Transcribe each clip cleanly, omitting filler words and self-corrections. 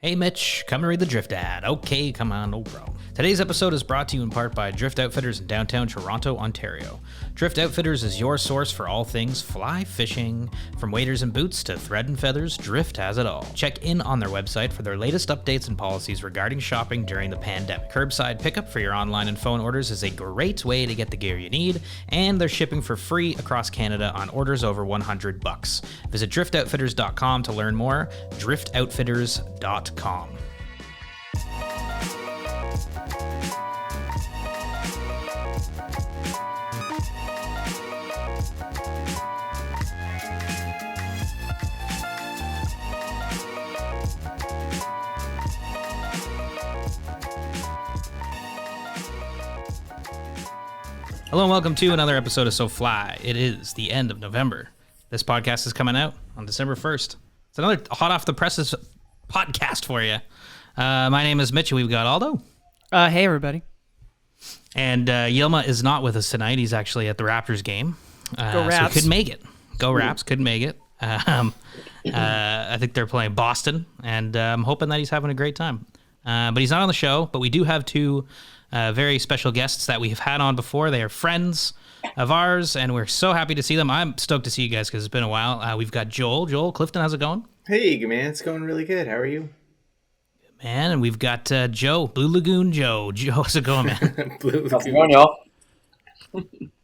Hey Mitch, come and read the Drift ad. Okay, come on, no problem. Today's episode is brought to you in part by Drift Outfitters in downtown Toronto, Ontario. Drift Outfitters is your source for all things fly fishing. From waders and boots to thread and feathers, Drift has it all. Check in on their website for their latest updates and policies regarding shopping during the pandemic. Curbside pickup for your online and phone orders is a great way to get the gear you need, and they're shipping for free across Canada on orders over $100. Visit driftoutfitters.com to learn more. driftoutfitters.com. Hello and welcome to another episode of So Fly. It is the end of November. This podcast is coming out on December 1st. It's another hot off the presses podcast for you. My name is Mitch, and we've got Aldo. Hey, everybody. And Yilma is not with us tonight. He's actually at the Raptors game. Go Raps. So he couldn't make it. Go Raps, couldn't make it. I think they're playing Boston, and I'm hoping that he's having a great time. But he's not on the show, but we do have two very special guests that we've had on before. They are friends of ours, and we're so happy to see them. I'm stoked to see you guys because it's been a while. We've got Joel. Joel, Clifton, how's it going? Hey, man, it's going really good. How are you? Man, and we've got Joe, Blue Lagoon Joe. Joe, how's it going, man? Blue How's it Lagoon. going, y'all?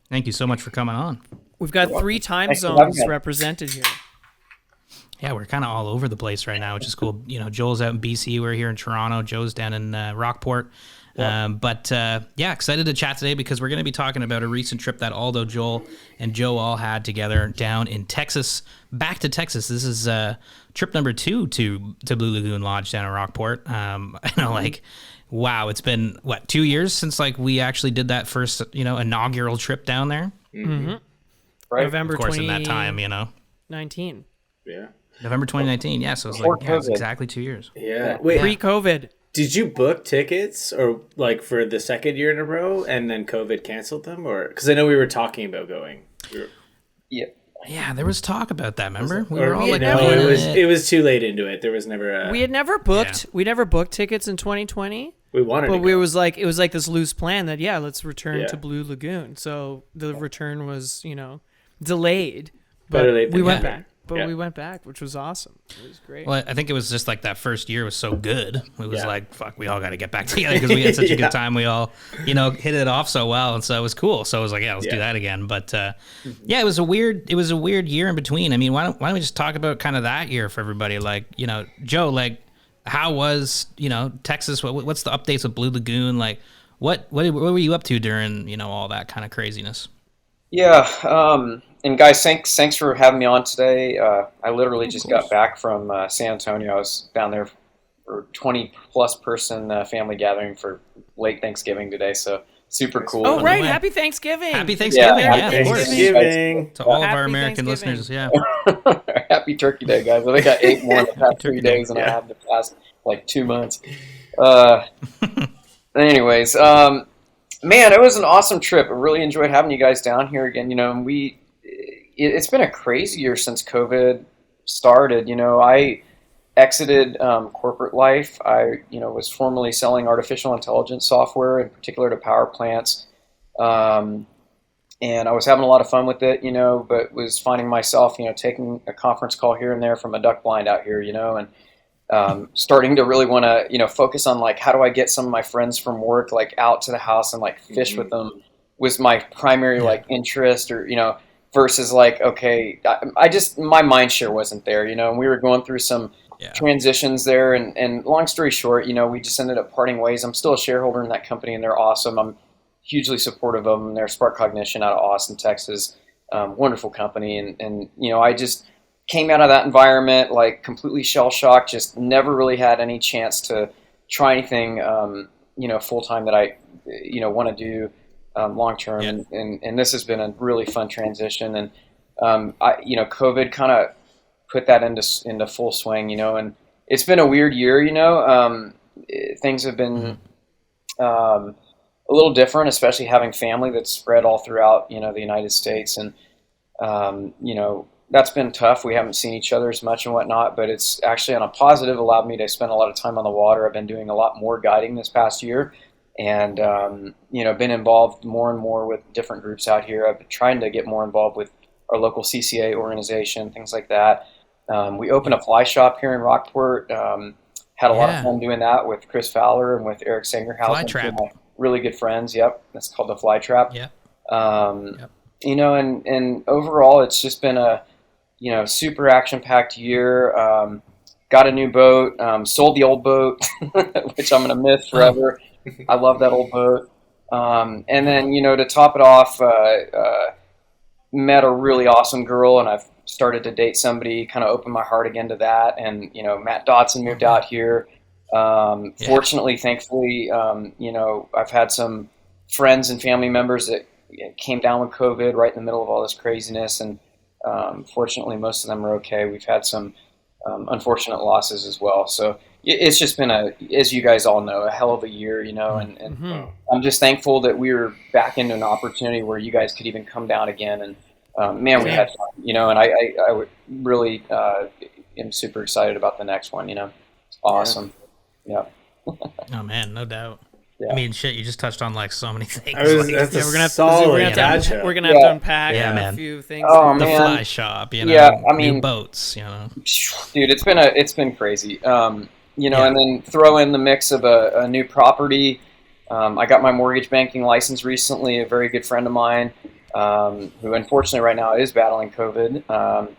Thank you so much for coming on. We've got three time Thanks for having zones me. represented here. Yeah, we're kind of all over the place right now, which is cool. You know, Joel's out in BC. We're here in Toronto. Joe's down in Rockport. Yeah. Excited to chat today because we're going to be talking about a recent trip that Aldo, Joel, and Joe all had together down in Texas. Back to Texas. This is trip number 2 to Blue Lagoon Lodge down in Rockport. Wow, it's been, 2 years since, we actually did that first, inaugural trip down there? Mm-hmm. Right? November Of course, 20... in that time, 19. Yeah. November 2019, yeah, so it's Before it's COVID. exactly 2 years. Yeah. Wait, Pre-COVID. did you book tickets or for the second year in a row and then COVID canceled them? Or because I know we were talking about going. Yeah. Yeah, there was talk about that, remember? We Or were all we like, had no, never- it was too late into it. There was never a. We had never booked. We never booked tickets in 2020. we wanted But to it go. was like this loose plan that let's return Yeah. to Blue Lagoon. So the return was delayed, Better but late we than went never. back. But Yeah. we went back, which was awesome. It was great. Well, I think it was just that first year was so good. It was Yeah. fuck, we all got to get back together because we had such a Yeah. good time. We all, hit it off so well, and so it was cool. So I was like, yeah, let's do that again. But yeah, it was a weird year in between. I mean, why don't we just talk about kind of that year for everybody? Joe, how was Texas? What's the updates of Blue Lagoon? What were you up to during all that kind of craziness? Yeah. And guys, thanks for having me on today. I literally just got back from San Antonio. I was down there for 20-plus person family gathering for late Thanksgiving today. So super cool. oh, on right. the way. Happy Thanksgiving. Happy Thanksgiving! Yeah, Yeah, happy of course. Thanksgiving. To all of our Happy American Thanksgiving. listeners, yeah. Happy Turkey Day, guys. I think I ate more in the past 3 days than I have the past 2 months. Anyways, man, it was an awesome trip. I really enjoyed having you guys down here again. And it's been a crazy year since COVID started. I exited corporate life. I, was formerly selling artificial intelligence software, in particular to power plants. And I was having a lot of fun with it, but was finding myself, taking a conference call here and there from a duck blind out here, and starting to really want to, focus on how do I get some of my friends from work, out to the house and fish with them was my primary interest, or, versus okay, my mind share wasn't there, and we were going through some transitions there, and long story short, we just ended up parting ways. I'm still a shareholder in that company, and they're awesome. I'm hugely supportive of them. They're Spark Cognition out of Austin, Texas. Wonderful company, and I just came out of that environment completely shell-shocked, just never really had any chance to try anything full-time that I want to do long-term. And this has been a really fun transition, and COVID kind of put that into full swing, and it's been a weird year. Things have been a little different, especially having family that's spread all throughout the United States, and that's been tough. We haven't seen each other as much and whatnot, but it's actually on a positive allowed me to spend a lot of time on the water. I've been doing a lot more guiding this past year, and been involved more and more with different groups out here. I've been trying to get more involved with our local CCA organization, things like that. We opened a fly shop here in Rockport. Had a lot of fun doing that with Chris Fowler and with Eric Sangerhausen. Fly Trap. Really good friends. Yep, that's called the Fly Trap. Yeah. And overall, it's just been a super action-packed year. Got a new boat. Sold the old boat, which I'm gonna miss forever. I love that old boat. And then to top it off, met a really awesome girl, and I've started to date somebody. Kind of opened my heart again to that. And Matt Dodson moved out here. Fortunately, thankfully, I've had some friends and family members that came down with COVID right in the middle of all this craziness, and fortunately, most of them are okay. We've had some unfortunate losses as well. So it's just been as you guys all know, a hell of a year, and I'm just thankful that we were back into an opportunity where you guys could even come down again. And man, we had fun, and I would really am super excited about the next one. It's awesome. Yeah. Oh man, no doubt. Yeah. I mean, shit, you just touched on like so many things. That's Yeah, a we're gonna have solid to, gotcha. we're gonna have to unpack man. a few things. Oh, the man. fly shop, Yeah, I mean, new boats, dude, it's been crazy. And then throw in the mix of a new property. I got my mortgage banking license recently. A very good friend of mine, who unfortunately right now is battling COVID.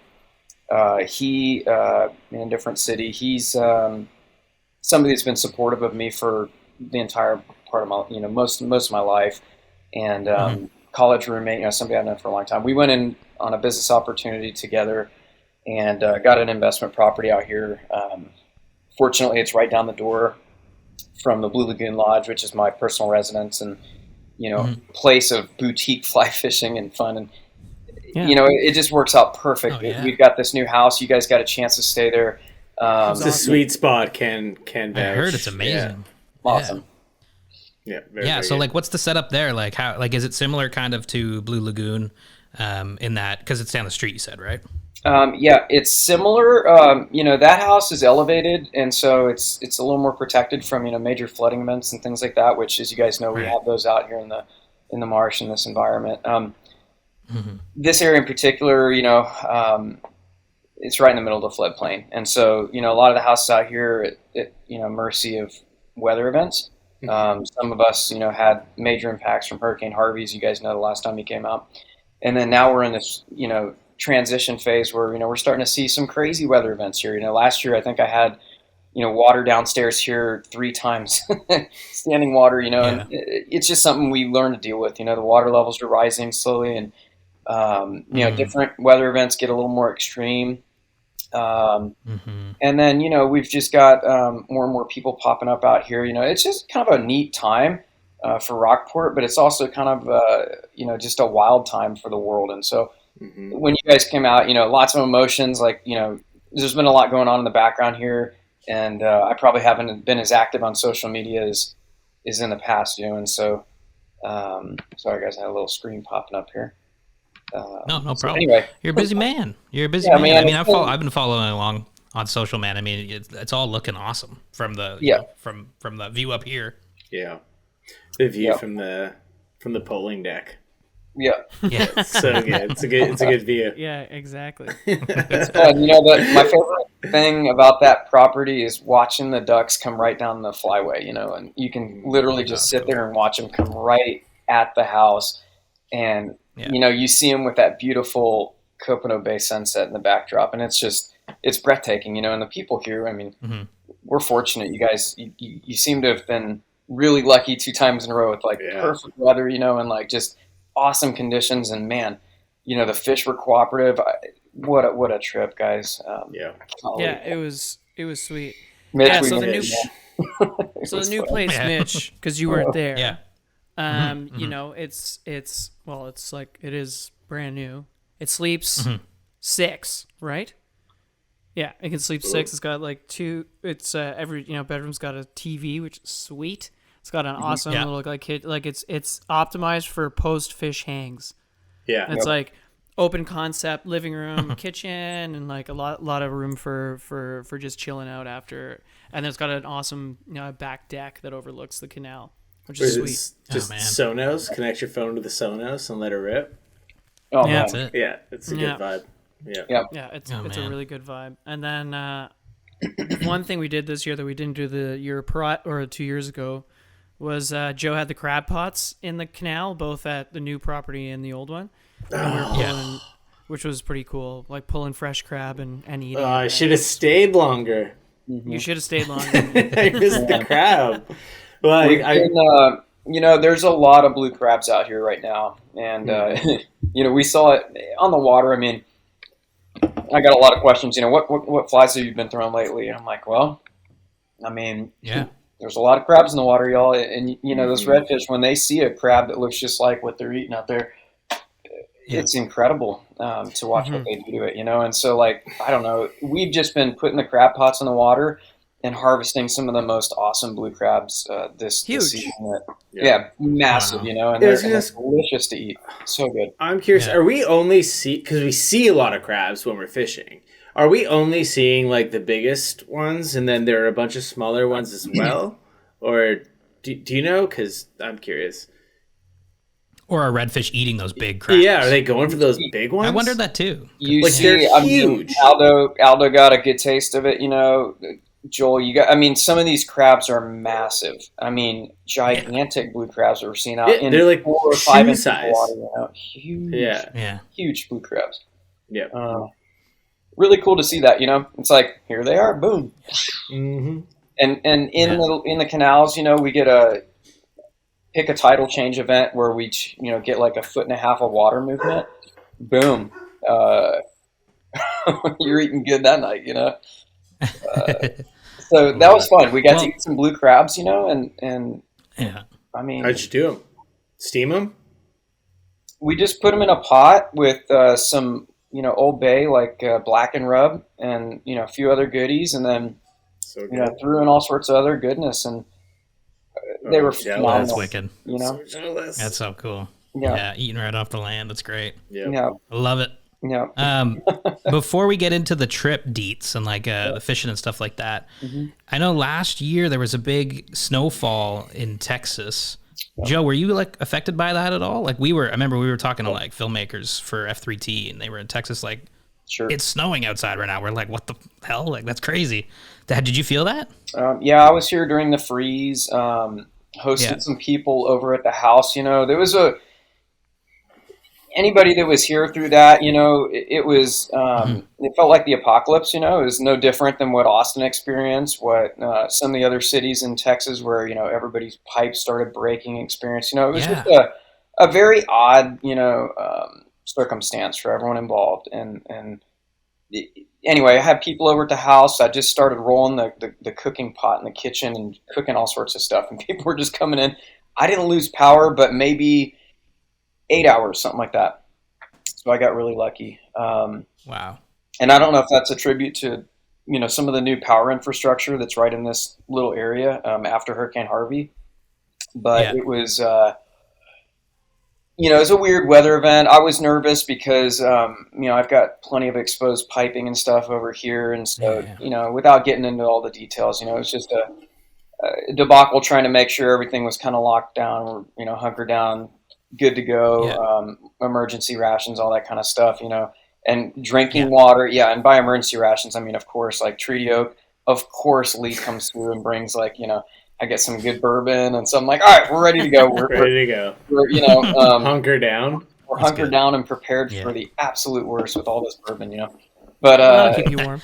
He in a different city. He's somebody that's been supportive of me for the entire part of my, most of my life, and college roommate, somebody I've known for a long time. We went in on a business opportunity together, and got an investment property out here. Fortunately, it's right down the door from the Blue Lagoon Lodge, which is my personal residence and place of boutique fly fishing and fun. And it just works out perfect. Oh, yeah. We've got this new house. You guys got a chance to stay there. It's a sweet spot. Can I vouch. heard it's amazing. Awesome. Yeah. So like, what's the setup there? Like, how is it similar kind of to Blue Lagoon, in that because it's down the street? You said, right? Yeah, it's similar. That house is elevated, and so it's a little more protected from major flooding events and things like that. Which, as you guys know, we have those out here in the marsh in this environment. This area in particular, it's right in the middle of the floodplain, and so a lot of the houses out here at mercy of weather events. Some of us had major impacts from Hurricane Harvey, as you guys know, the last time he came out, and then now we're in this transition phase where we're starting to see some crazy weather events here. Last year I think I had water downstairs here 3 times, standing water. And it's just something we learn to deal with. The water levels are rising slowly, and different weather events get a little more extreme. And then, we've just got more and more people popping up out here. It's just kind of a neat time for Rockport, but it's also kind of, just a wild time for the world. And so when you guys came out, lots of emotions, like, there's been a lot going on in the background here. And I probably haven't been as active on social media as in the past, and so, sorry guys, I had a little screen popping up here. No problem. Anyway, you're a busy man. You're a busy Yeah, man. man, I've been following along on social, man. I mean, it's all looking awesome from the from the view up here. Yeah, the view from the polling deck. Yeah, So good. It's a good view. Yeah, exactly. It's fun. My favorite thing about that property is watching the ducks come right down the flyway. And you can literally just sit there and watch them come right at the house, and you see them with that beautiful Copano Bay sunset in the backdrop, and it's breathtaking. And the people here, I mean, we're fortunate. You guys, you seem to have been really lucky 2 times in a row with perfect weather, and just awesome conditions. And man, the fish were cooperative. What a trip, guys. It was sweet. Mitch, so the new place, Mitch, because you weren't there. Yeah. It's like, it is brand new. It sleeps 6, right? Yeah, it can sleep 6. It's got like 2. It's every bedroom's got a TV, which is sweet. It's got an awesome little it's optimized for post fish hangs. Yeah, and it's like open concept living room, kitchen, and like a lot of room for just chilling out after. And then it's got an awesome back deck that overlooks the canal, which is sweet. Just Sonos. Connect your phone to the Sonos and let it rip. Oh, Yeah. man. That's it. Yeah, it's a good vibe. Yeah. Yeah, it's Oh, a man. really good vibe. And then one thing we did this year that we didn't do the year or 2 years ago was Joe had the crab pots in the canal, both at the new property and the old one. And we were pulling, which was pretty cool, like pulling fresh crab and eating. I it. should have stayed longer. You should have stayed longer. I missed the crab. Well, We've been, there's a lot of blue crabs out here right now, and we saw it on the water. I mean, I got a lot of questions. What flies have you been throwing lately? And I'm like, well, I mean, there's a lot of crabs in the water, y'all, and those redfish, when they see a crab that looks just like what they're eating out there, it's incredible to watch what they do to it, and so, like, I don't know, we've just been putting the crab pots in the water and harvesting some of the most awesome blue crabs this season. Massive, and they're delicious to eat. So good. I'm curious, are we only because we see a lot of crabs when we're fishing, are we only seeing like the biggest ones and then there are a bunch of smaller ones as well? Or do you know? Because I'm curious. Or are redfish eating those big crabs? Yeah, are they going for those big ones? I wondered that too. They're huge. Aldo got a good taste of it, Joel, some of these crabs are massive. I mean, gigantic blue crabs that we're seeing out in they're like 4 or 5 inches of size. water. Huge, huge blue crabs. Yeah. Really cool to see that. It's like, here they are, boom. Mm-hmm. And in the canals, we get a pick a tidal change event where we get like a 1.5 foot of water movement. Boom. You're eating good that night, So that was fun. We got to eat some blue crabs, and I mean, how'd you do them? Steam them? We just put them in a pot with some, Old Bay, like black and rub, and a few other goodies, and then threw in all sorts of other goodness, and they were phenomenal. That's wicked. So jealous. That's so cool. Yeah, eating right off the land. That's great. Yeah. I love it. Yeah. Before we get into the trip deets and like the fishing and stuff like that, I know last year there was a big snowfall in Texas. Joe, were you like affected by that at all? Like I remember we were talking to like filmmakers for F3T and they were in Texas like, sure, it's snowing outside right now. We're like, what the hell? Like, that's crazy. Did you feel that? I was here during the freeze, hosted some people over at the house. There was anybody that was here through that, it was, it felt like the apocalypse, it was no different than what Austin experienced, what some of the other cities in Texas where, everybody's pipes started breaking experience, it was just a very odd, circumstance for everyone involved. And anyway, I had people over at the house. I just started rolling the cooking pot in the kitchen and cooking all sorts of stuff, and people were just coming in. I didn't lose power, but maybe 8 hours, something like that. So I got really lucky. Wow. And I don't know if that's a tribute to, some of the new power infrastructure that's right in this little area after Hurricane Harvey. But it was, it was a weird weather event. I was nervous because, I've got plenty of exposed piping and stuff over here. And so, without getting into all the details, it was just a debacle trying to make sure everything was kind of locked down or, hunkered down, good to go, emergency rations, all that kind of stuff, and drinking water. Yeah. And by emergency rations, I mean, of course, like Treaty Oak, of course, Lee comes through and brings like, I get some good bourbon. And so I'm like, all right, we're ready to go. We're ready to go. We're, hunker down. We're hunkered down and prepared for the absolute worst with all this bourbon, but, that'll keep you warm.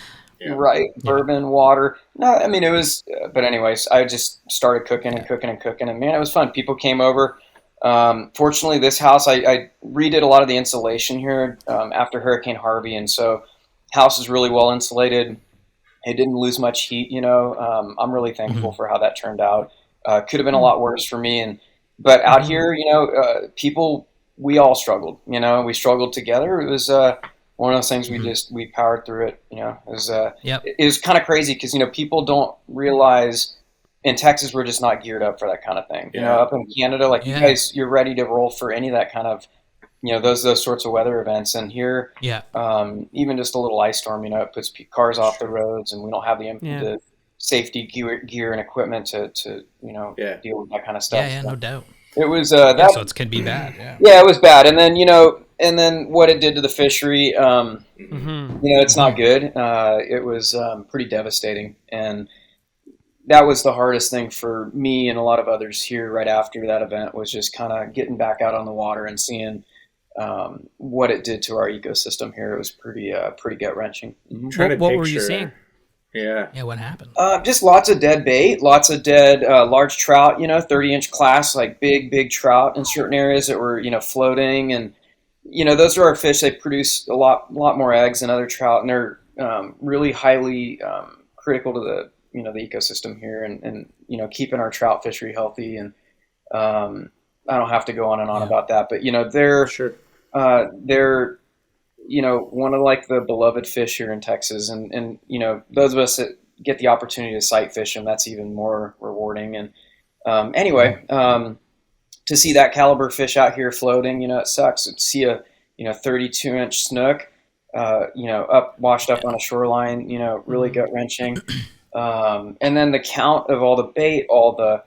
Right. Bourbon, water. No, I mean, it was, but anyways, I just started cooking and cooking and cooking, and man, it was fun. People came over. Fortunately, this house, I redid a lot of the insulation here after Hurricane Harvey, and so house is really well insulated. It didn't lose much heat, I'm really thankful for how that turned out. Could have been a lot worse for me, but out here, people, we all struggled. We struggled together. It was one of those things we powered through it. It was kind of crazy because people don't realize. In Texas, we're just not geared up for that kind of thing. Up in Canada, like you guys, you're ready to roll for any of that kind of those sorts of weather events. And here, Yeah. even just a little ice storm, it puts cars off the roads, and we don't have the safety gear and equipment to deal with that kind of stuff. Yeah, no doubt. It was So it can be bad. Yeah. Yeah, it was bad. And then what it did to the fishery, it's not good. It was pretty devastating, and that was the hardest thing for me and a lot of others here right after that event, was just kind of getting back out on the water and seeing what it did to our ecosystem here. It was pretty gut wrenching. What were you seeing? Yeah. Yeah, what happened? Just lots of dead bait, lots of dead large trout, 30-inch class, like big trout in certain areas that were, floating. And, those are our fish. They produce a lot more eggs than other trout, and they're really highly critical to the ecosystem here, and keeping our trout fishery healthy. And I don't have to go on and on about that, but they're one of like the beloved fish here in Texas, and those of us that get the opportunity to sight fish them, that's even more rewarding. And to see that caliber fish out here floating, it sucks. To see a 32-inch snook washed up on a shoreline, really gut wrenching. And then the count of all the bait, all the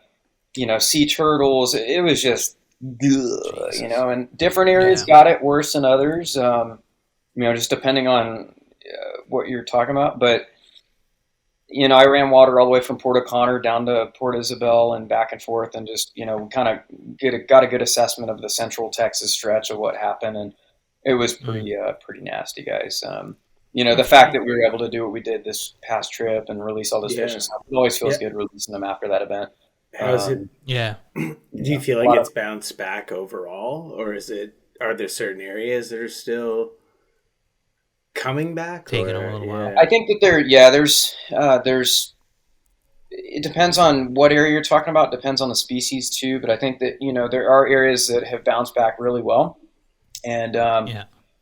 sea turtles, it was just and different areas got it worse than others. Just depending on what you're talking about. But, I ran water all the way from Port O'Connor down to Port Isabel and back and forth, and just, kind of got a good assessment of the central Texas stretch of what happened. And it was pretty nasty, guys. The fact that we were able to do what we did this past trip and release all those fish and stuff, it always feels good releasing them after that event. How's it? Yeah. Do you feel like it's bounced back overall, or are there certain areas that are still coming back? Taking a little while. I think that there's it depends on what area you're talking about. It depends on the species too, but I think that, there are areas that have bounced back really well. And,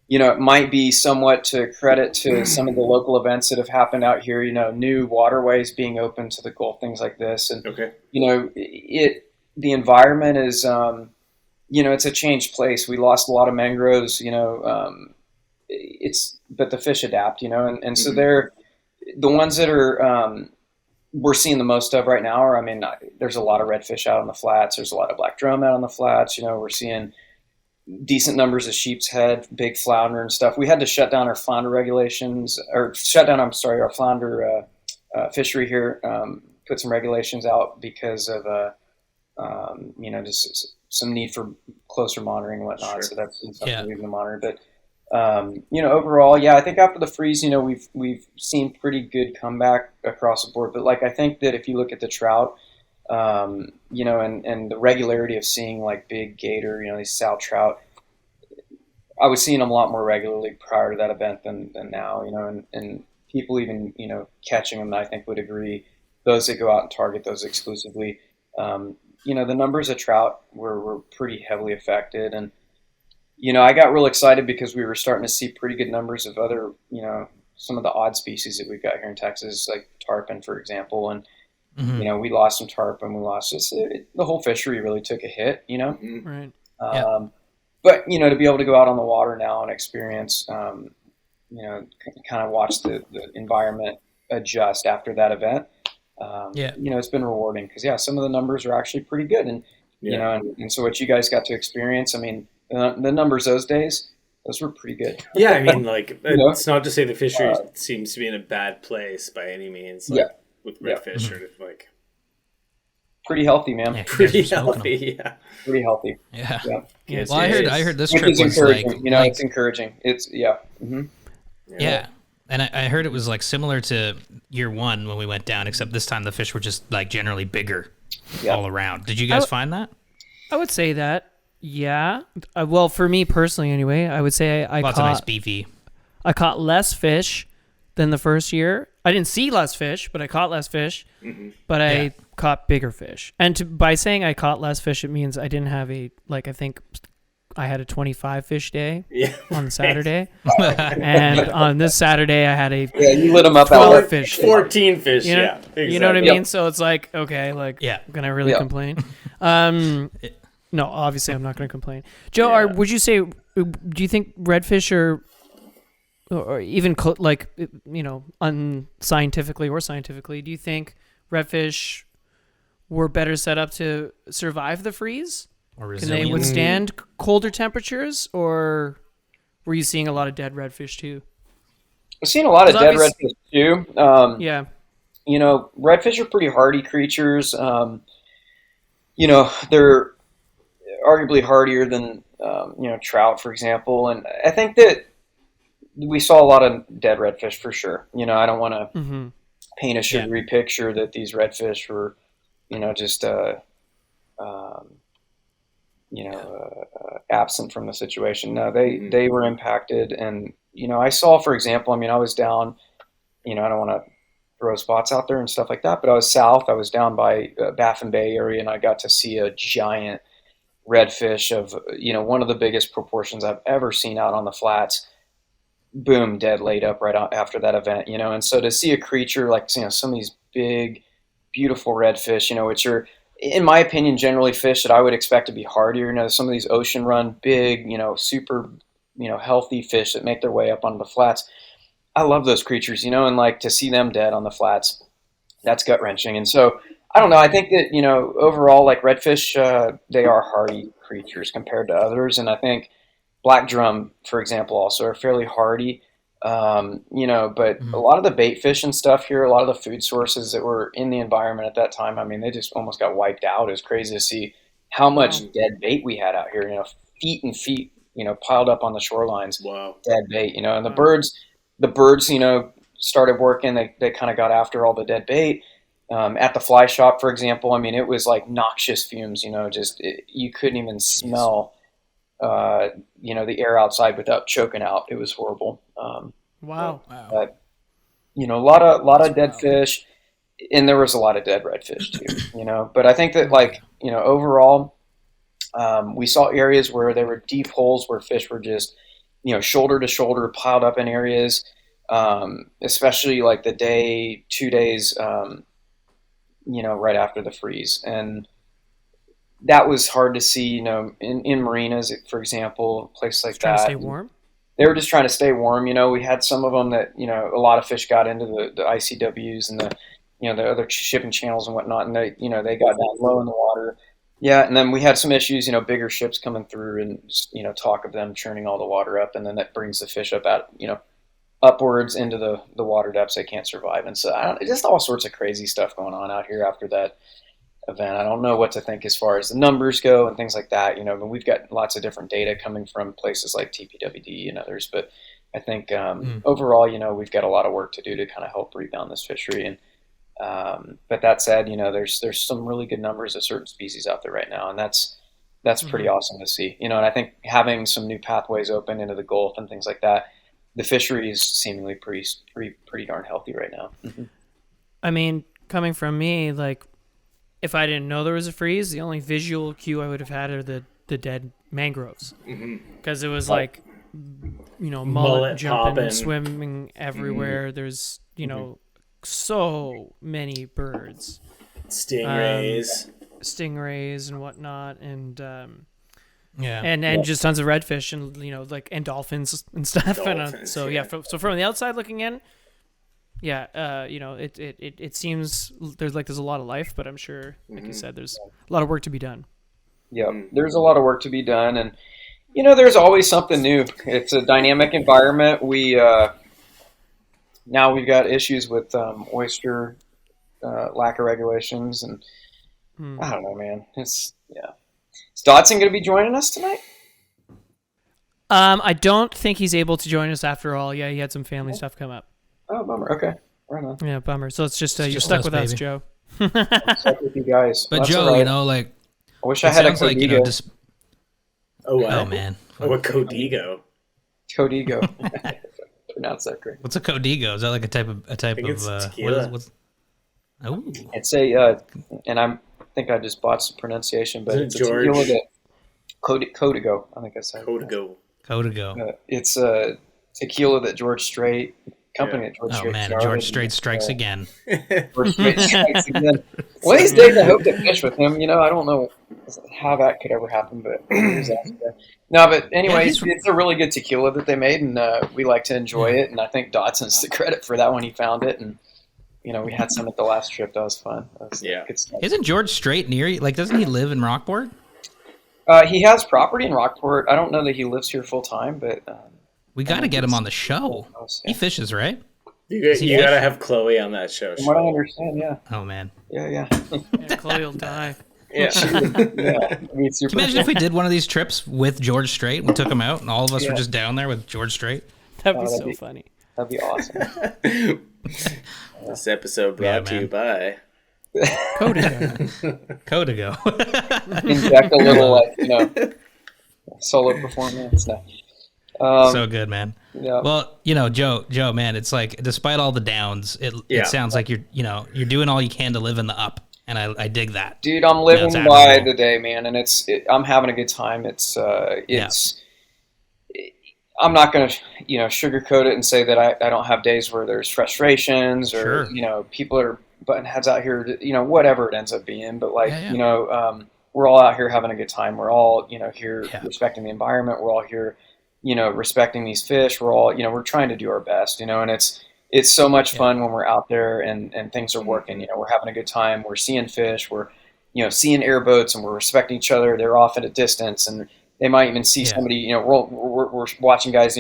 it might be somewhat to credit to some of the local events that have happened out here, new waterways being open to the Gulf, things like this. And, the environment is, it's a changed place. We lost a lot of mangroves, but the fish adapt, and so they're the ones that are, we're seeing the most of right now there's a lot of redfish out on the flats. There's a lot of black drum out on the flats. We're seeing decent numbers of sheep's head, big flounder and stuff. We had to shut down our flounder our flounder fishery here, put some regulations out because of, just some need for closer monitoring and whatnot. Sure. So that's something we've been monitoring. But, overall, I think after the freeze, we've seen pretty good comeback across the board. But I think that if you look at the trout, and the regularity of seeing like big gator, these sow trout, I was seeing them a lot more regularly prior to that event than now, and people even, catching them, I think would agree, those that go out and target those exclusively, the numbers of trout were pretty heavily affected. And, I got real excited because we were starting to see pretty good numbers of other, some of the odd species that we've got here in Texas, like tarpon, for example. And, we lost some tarpon, we lost the whole fishery really took a hit, Right. But, to be able to go out on the water now and experience, kind of watch the environment adjust after that event, it's been rewarding because, some of the numbers are actually pretty good. And, and so what you guys got to experience, the numbers those days, those were pretty good. Yeah, it's not to say the fishery seems to be in a bad place by any means. With redfish, or pretty healthy, man. Yeah, pretty healthy. Yeah, pretty healthy. Yeah. Yes, well, I heard this which trip is was encouraging. It's encouraging. It's Yeah, and I heard it was similar to year one when we went down, except this time the fish were just generally bigger all around. Did you guys find that? I would say that. Yeah. Well, for me personally, anyway, I would say I Lots caught of nice beefy. I caught less fish than the first year. I didn't see less fish, but I caught less fish. Mm-hmm. But I caught bigger fish. And by saying I caught less fish, it means I didn't have I think I had a 25 fish day on Saturday. And on this Saturday, I had you lit them up 12 fish. 14 fish, exactly. You know what I mean? So it's okay, can I really complain? No, obviously I'm not going to complain. Joe, would you say do you think redfish are, or even like, you know, unscientifically or scientifically, do you think redfish were better set up to survive the freeze? Or Can they resilient? withstand colder temperatures, or were you seeing a lot of dead redfish too? I've seen a lot of 'Cause dead obvious- redfish too. Yeah. You know, redfish are pretty hardy creatures. You know, they're arguably hardier than you know, trout, for example. And I think that we saw a lot of dead redfish for sure. You know, I don't want to Mm-hmm. paint a sugary picture that these redfish were, you know, just absent from the situation. No, they were impacted, and you know, I saw, for example, I mean, I was down. You know, I don't want to throw spots out there and stuff like that, but I was south. I was down by Baffin Bay area, and I got to see a giant redfish of, you know, one of the biggest proportions I've ever seen out on the flats. Boom, dead, laid up right after that event, you know. And so to see a creature like, you know, some of these big, beautiful redfish, you know, which are, in my opinion, generally fish that I would expect to be hardier. You know, some of these ocean run, big, you know, super, you know, healthy fish that make their way up onto the flats. I love those creatures, you know, and like to see them dead on the flats, that's gut wrenching. And so I don't know. I think that, you know, overall, like redfish, they are hardy creatures compared to others. And I think black drum, for example, also are fairly hardy. You know, but a lot of the bait fish and stuff here, a lot of the food sources that were in the environment at that time, I mean, they just almost got wiped out. It was crazy to see how much dead bait we had out here, you know, feet and feet, you know, piled up on the shorelines. Wow. Dead bait, you know, and the birds, you know, started working. They kind of got after all the dead bait. At the fly shop, for example, I mean, it was like noxious fumes, you know, you couldn't even smell, you know, the air outside without choking out. It was horrible. Wow. But, you know, a lot of dead fish, and there was a lot of dead redfish too, you know, but I think that, like, you know, overall, we saw areas where there were deep holes where fish were just, you know, shoulder to shoulder piled up in areas, especially like the day, 2 days, you know, right after the freeze. And that was hard to see, you know, in marinas, for example, a place like Just trying that. to stay warm. They were just trying to stay warm. You know, we had some of them that, you know, a lot of fish got into the ICWs and the, you know, the other shipping channels and whatnot, and they, you know, they got down low in the water. Yeah, and then we had some issues, you know, bigger ships coming through and, you know, talk of them churning all the water up, and then that brings the fish up out, you know, upwards into the water depths they can't survive. And so just all sorts of crazy stuff going on out here after that event. I don't know what to think as far as the numbers go and things like that, you know, but we've got lots of different data coming from places like TPWD and others. But I think overall, you know, we've got a lot of work to do to kind of help rebound this fishery. And but that said, you know, there's some really good numbers of certain species out there right now, and that's pretty awesome to see, you know. And I think having some new pathways open into the Gulf and things like that, the fishery is seemingly pretty darn healthy right now. Mm-hmm. I mean, coming from me, like, if I didn't know there was a freeze, the only visual cue I would have had are the dead mangroves, because it was like, you know, mullet jumping, popping, swimming everywhere. There's, you know, so many birds, stingrays and whatnot, and Yeah. and just tons of redfish, and, you know, like, and dolphins and stuff. Dolphins, So yeah. so from the outside looking in, yeah, you know, it seems there's a lot of life, but I'm sure, like you said, there's a lot of work to be done. Yeah, there's a lot of work to be done, and, you know, there's always something new. It's a dynamic environment. Now we've got issues with oyster lack of regulations, and I don't know, man. Is Dodson going to be joining us tonight? I don't think he's able to join us after all. Yeah, he had some family stuff come up. Oh, bummer. Okay, right on. Yeah, bummer. So it's just you're just stuck us, with us, baby. Joe. Stuck with you guys. But That's Joe, all right. you know, like, I wish I it had a sounds like, you know, Codigo. Oh, what? oh man, Oh, a Codigo. Codigo. Pronounce that correct. what's a Codigo? Is that like a type of think it's what tequila. is what's? Oh, It's a, and I think I just bought some pronunciation, but Is it it's a George? tequila that Codigo. I think I said. Codigo. Codigo. It's a tequila that George Strait, company Yeah. that George Oh Strait man, started. George Strait strikes again. George Strait strikes again. One of these days, I hope to fish with him. You know, I don't know how that could ever happen, but no. But anyway, it's a really good tequila that they made, and we like to enjoy it. And I think Dodson's the credit for that when he found it, and we had some at the last trip. That was fun. That was good stuff. Isn't George Strait near you? Like, doesn't he live in Rockport? He has property in Rockport. I don't know that he lives here full time, but we got to get him on the show. He fishes, right? You gotta have Chloe on that show. From what I understand, yeah. Oh man. Yeah. Chloe will die. Yeah. Yeah. I mean, Can you imagine if we did one of these trips with George Strait and we took him out and all of us were just down there with George Strait? That'd be so funny. That'd be awesome. This episode brought to you by Codigo. Inject a little, solo performance. No. So good, man. Yeah. Well, Joe, man, it's like despite all the downs, it sounds like you're doing all you can to live in the up, and I dig that. Dude, I'm living by the day, man, and I'm having a good time. I'm not gonna sugarcoat it and say that I don't have days where there's frustrations or people are butting heads out here, whatever it ends up being. But we're all out here having a good time. We're all here respecting the environment. We're all here. Respecting these fish, we're all, we're trying to do our best, and it's so much fun when we're out there and things are working, we're having a good time. We're seeing fish, we're, seeing airboats, and we're respecting each other. They're off at a distance, and they might even see somebody, we're watching guys,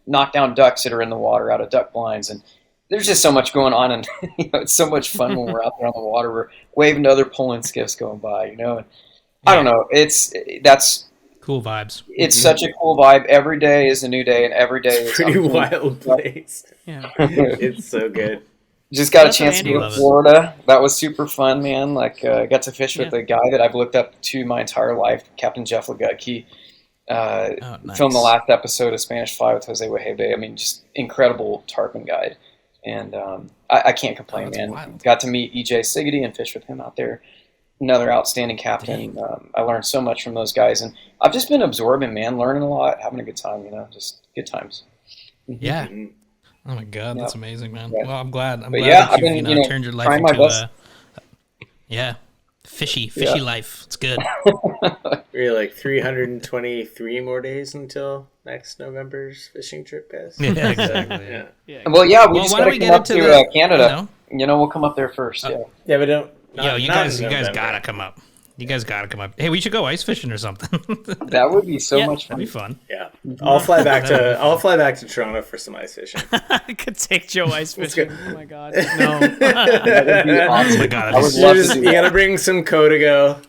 knock down ducks that are in the water out of duck blinds. And there's just so much going on. And, it's so much fun when we're out there on the water. We're waving to other pulling skiffs going by, and I don't know. That's cool vibes. It's such a cool vibe. Every day is a new day, and every day is pretty wild place. Yeah, it's so good. Just got a chance to go to Florida. That was super fun, man. I got to fish with a guy that I've looked up to my entire life, Captain Jeff Legutke. Nice. Filmed the last episode of Spanish Fly with Jose Wejebe. I mean, just incredible tarpon guide, and I can't complain, man. Wild. Got to meet EJ Siggety and fish with him out there. Another outstanding captain. I learned so much from those guys, and I've just been absorbing, man, learning a lot, having a good time, just good times. Yeah. Oh my God, that's amazing, man. Yeah. Well, I'm glad I've that been, you've turned your life into fishy life. It's good. We're like 323 more days until next November's fishing trip, guys. Yeah, exactly. Well, we just got to come up to Canada. We'll come up there first. Yeah, but don't. You guys gotta come up. You guys gotta come up. Hey, we should go ice fishing or something. That would be so much fun. That'd be fun. Yeah, I'll fly back to Toronto for some ice fishing. I could take Joe ice fishing. Oh my God, no. That would be awesome. Oh my God, I would love to do that. You gotta bring some Codigo.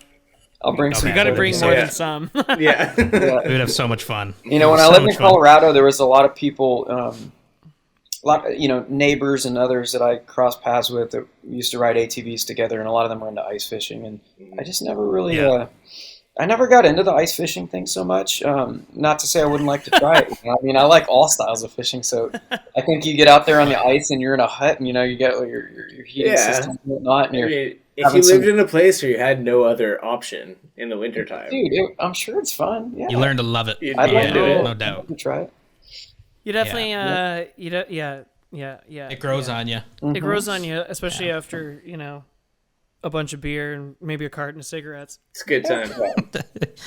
I'll bring some. You gotta bring more than some. Yeah, we would have so much fun. When I lived in Colorado, there was a lot of people. Neighbors and others that I crossed paths with that used to ride ATVs together, and a lot of them were into ice fishing. And I just never really, I never got into the ice fishing thing so much. Not to say I wouldn't like to try it. I mean, I like all styles of fishing. So I think you get out there on the ice and you're in a hut, and you get your heating system and whatnot. And if you lived in a place where you had no other option in the wintertime, dude, I'm sure it's fun. Yeah. You learn to love it. I'd love to do it. No doubt. I'd love to try it. You definitely, It grows on you. It grows on you, especially after a bunch of beer and maybe a carton of cigarettes. it's a good time.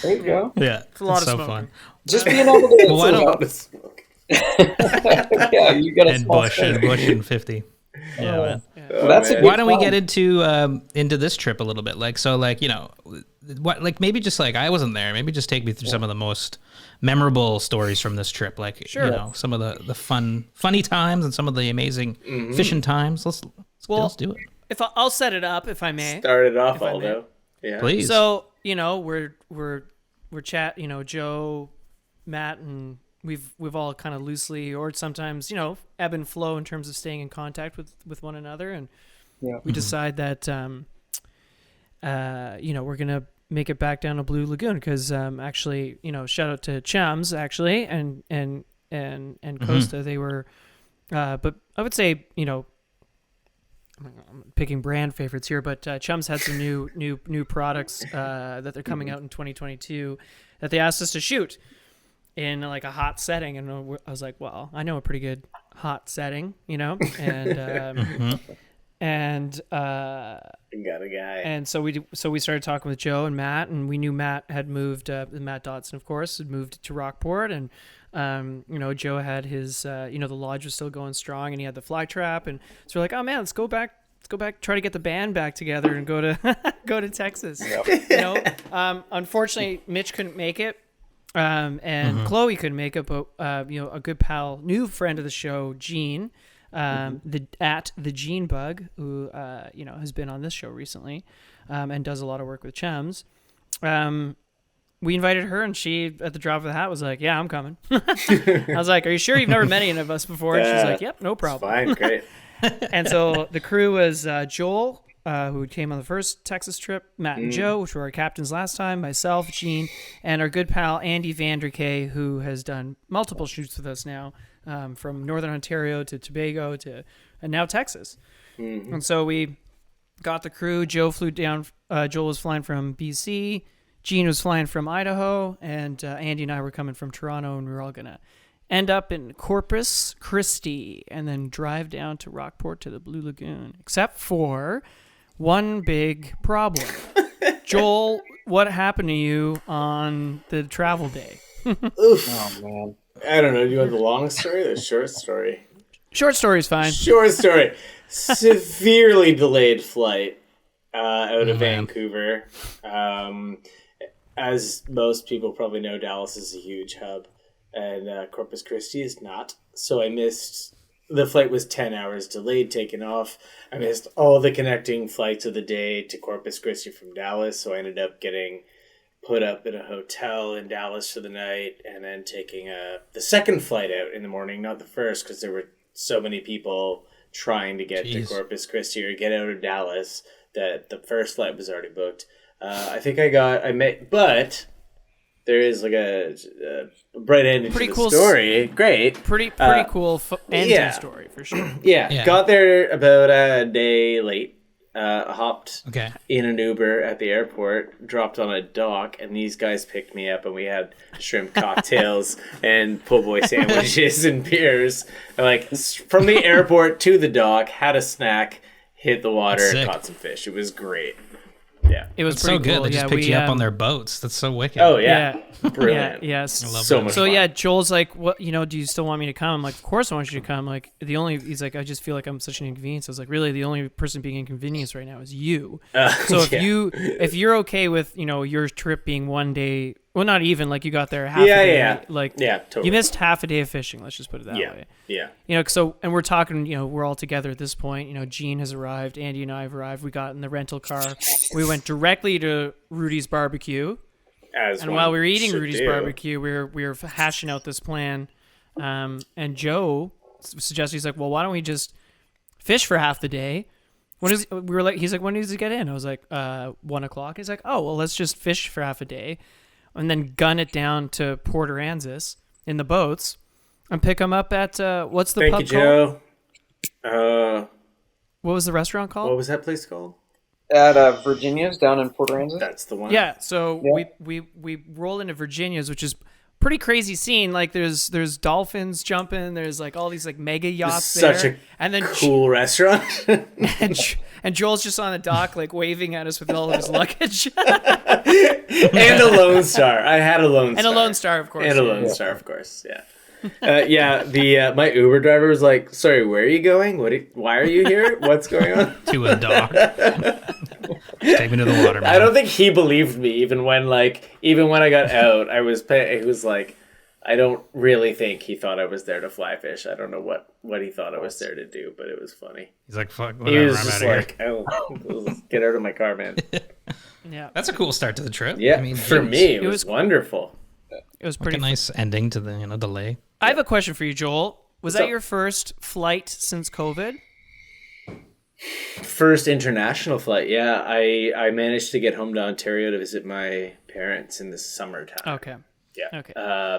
There you go. Yeah, It's a lot of so smoking. fun. Just being able to. Well, why don't you got a and small Bush and 50. Yeah, man. That's a good Why don't we fun. get into this trip a little bit? Maybe just I wasn't there. Maybe just take me through some of the most memorable stories from this trip. Some of the funny times and some of the amazing fishing times. Let's do it. If I'll set it up, if I may. Start it off, Aldo. Yeah, please. So we're chat. Joe, Matt, and we've all kind of loosely, or sometimes ebb and flow in terms of staying in contact with one another, and we decide that we're gonna make it back down to Blue Lagoon because actually shout out to Chums actually and Costa. They were but I would say I'm picking brand favorites here, but Chums had some new products that they're coming out in 2022 that they asked us to shoot in a hot setting, and I was like, well, I know a pretty good hot setting, and and Got a guy. and so we started talking with Joe and Matt, and we knew Matt had moved. Matt Dotson, of course, had moved to Rockport, and Joe had his the lodge was still going strong, and he had the fly trap, and so we're like, oh man, let's go back, try to get the band back together and go to Texas. Yep. Unfortunately, Mitch couldn't make it. And Chloe couldn't make it, but a good pal, new friend of the show, Gene, the Gene Bug, who has been on this show recently, and does a lot of work with Chums. We invited her, and she, at the drop of the hat, was like, "Yeah, I'm coming." I was like, "Are you sure you've never met any of us before?" And she's like, "Yep, no problem." Fine, great. And so the crew was Joel, who came on the first Texas trip, Matt and Joe, which were our captains last time, myself, Gene, and our good pal Andy Vanderkay, who has done multiple shoots with us now, from Northern Ontario to Tobago and now Texas. And so we got the crew. Joe flew down. Joel was flying from BC. Gene was flying from Idaho, and Andy and I were coming from Toronto, and we were all gonna end up in Corpus Christi and then drive down to Rockport to the Blue Lagoon, except for one big problem. Joel, what happened to you on the travel day? Oof. Oh man. I don't know. Do you want the long story or the short story? Short story's fine. Short story. Severely delayed flight out of Vancouver. As most people probably know, Dallas is a huge hub, and Corpus Christi is not. So I missed. The flight was 10 hours delayed taking off. I missed all the connecting flights of the day to Corpus Christi from Dallas, so I ended up getting put up in a hotel in Dallas for the night, and then taking the second flight out in the morning, not the first, because there were so many people trying to get to Corpus Christi or get out of Dallas that the first flight was already booked. But there is like a bright ending to the story. Great. Pretty cool end to the story, for sure. Yeah. Got there about a day late. Hopped in an Uber at the airport, dropped on a dock, and these guys picked me up, and we had shrimp cocktails and po' boy sandwiches and beers. And like from the airport to the dock, had a snack, hit the water, caught some fish. It was great. Yeah, it was pretty so good. Cool. They just picked you up on their boats. That's so wicked. Oh yeah, brilliant. Yes, I love so much. So fun. yeah, Joel's like, "What? Do you still want me to come?" I'm like, "Of course I want you to come." Like he's like, "I just feel like I'm such an inconvenience." I was like, "Really? The only person being inconvenienced right now is you." So if you're okay with your trip being one day. Well, not even, like you got there half a day. Yeah, totally. You missed half a day of fishing. Let's just put it that way. Yeah. And we're talking, we're all together at this point. Gene has arrived. Andy and I have arrived. We got in the rental car. We went directly to Rudy's Barbecue. And while we were eating Rudy's Barbecue, we were hashing out this plan. And Joe suggested, he's like, well, why don't we just fish for half the day? He's like, when does he get in? I was like, 1 o'clock. He's like, oh, well, let's just fish for half a day. And then gun it down to Port Aransas in the boats and pick them up at, what's the pub called? Joe. What was the restaurant called? What was that place called? At Virginia's down in Port Aransas. That's the one. Yeah, so we roll into Virginia's, which is pretty crazy scene. Like there's dolphins jumping, there's like all these like mega yachts there. Such a and then cool restaurant. and Joel's just on the dock like waving at us with all of his luggage. And a Lone Star. I had a Lone Star. And a Lone Star, of course. And a Lone Star, of course. Yeah. My Uber driver was like, "Sorry, where are you going? Why are you here? What's going on?" To a dock. Take me to the water, man. I don't think he believed me, even when I got out. He was like, I don't really think he thought I was there to fly fish. I don't know what he thought I was there to do, but it was funny. He's like, "Fuck, whatever, he was I'm just out like, get out of my car, man." Yeah, that's a cool start to the trip. Yeah, I mean, for me, it was wonderful. It was pretty nice ending to the delay. I have a question for you, Joel. Was that your first flight since COVID? First international flight, yeah. I managed to get home to Ontario to visit my parents in the summertime. Okay. Yeah. Okay.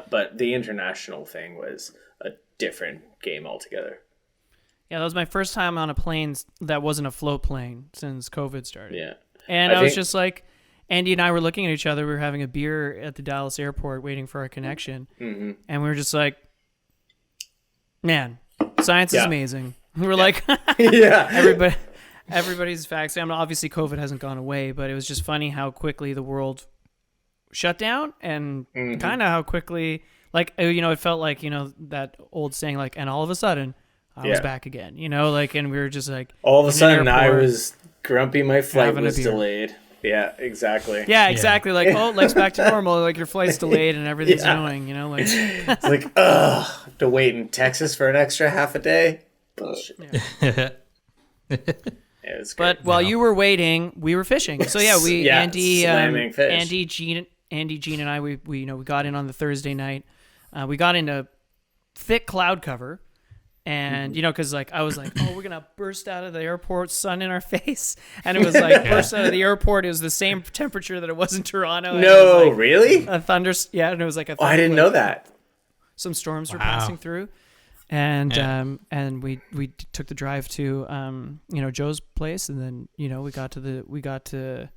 But the international thing was a different game altogether. Yeah, that was my first time on a plane that wasn't a float plane since COVID started. Yeah. And I was just like, Andy and I were looking at each other. We were having a beer at the Dallas airport waiting for our connection. Mm-hmm. And we were just like, man, science is amazing. We were like, yeah. everybody's vaccinated. I mean, obviously, COVID hasn't gone away, but it was just funny how quickly the world shut down and kind of how quickly, like, it felt like, that old saying, like, and all of a sudden, I was back again, like, and we were just like, all of a sudden, I was grumpy. My flight was delayed. Yeah, exactly. Yeah, exactly. Like, life's back to normal. Like, your flight's delayed and everything's annoying, like. It's like, have to wait in Texas for an extra half a day. Bullshit. Yeah. But while you were waiting, we were fishing. So Andy, Gene, and I, we got in on the Thursday night. We got into thick cloud cover, and because like I was like, oh, we're gonna burst out of the airport, sun in our face, and it was like burst out of the airport. It was the same temperature that it was in Toronto. No, really? A thunder, and it was like a. I didn't know that. Some storms were passing through. And we took the drive to Joe's place, and then we got to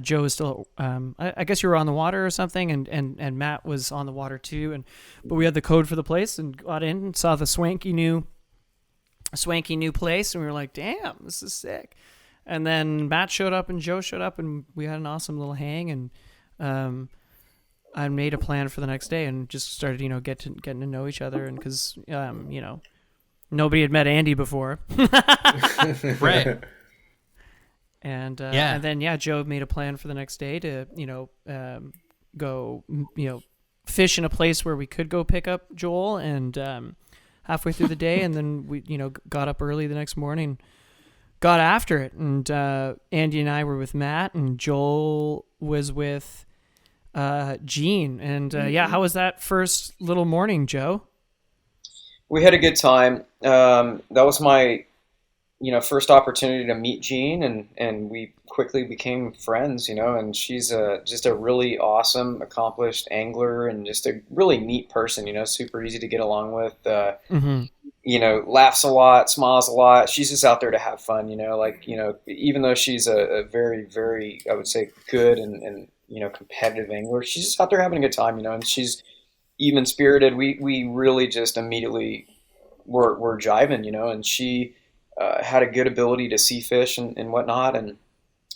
Joe was still I guess you were on the water or something, and Matt was on the water too, but we had the code for the place and got in and saw the swanky new place, and we were like, damn, this is sick. And then Matt showed up and Joe showed up, and we had an awesome little hang, and I made a plan for the next day and just started, getting to know each other. And because, nobody had met Andy before. Right. And then, Joe made a plan for the next day to, go, fish in a place where we could go pick up Joel. And halfway through the day, and then we, got up early the next morning, got after it. And Andy and I were with Matt, and Joel was with Gene. And how was that first little morning, Joe? We had a good time. That was my first opportunity to meet Gene, and we quickly became friends, and she's just a really awesome, accomplished angler, and just a really neat person, super easy to get along with, laughs a lot, smiles a lot. She's just out there to have fun, even though she's a very, very, I would say, good and competitive angler, she's just out there having a good time, and she's even spirited. We really just immediately were jiving, and she had a good ability to see fish and whatnot. And,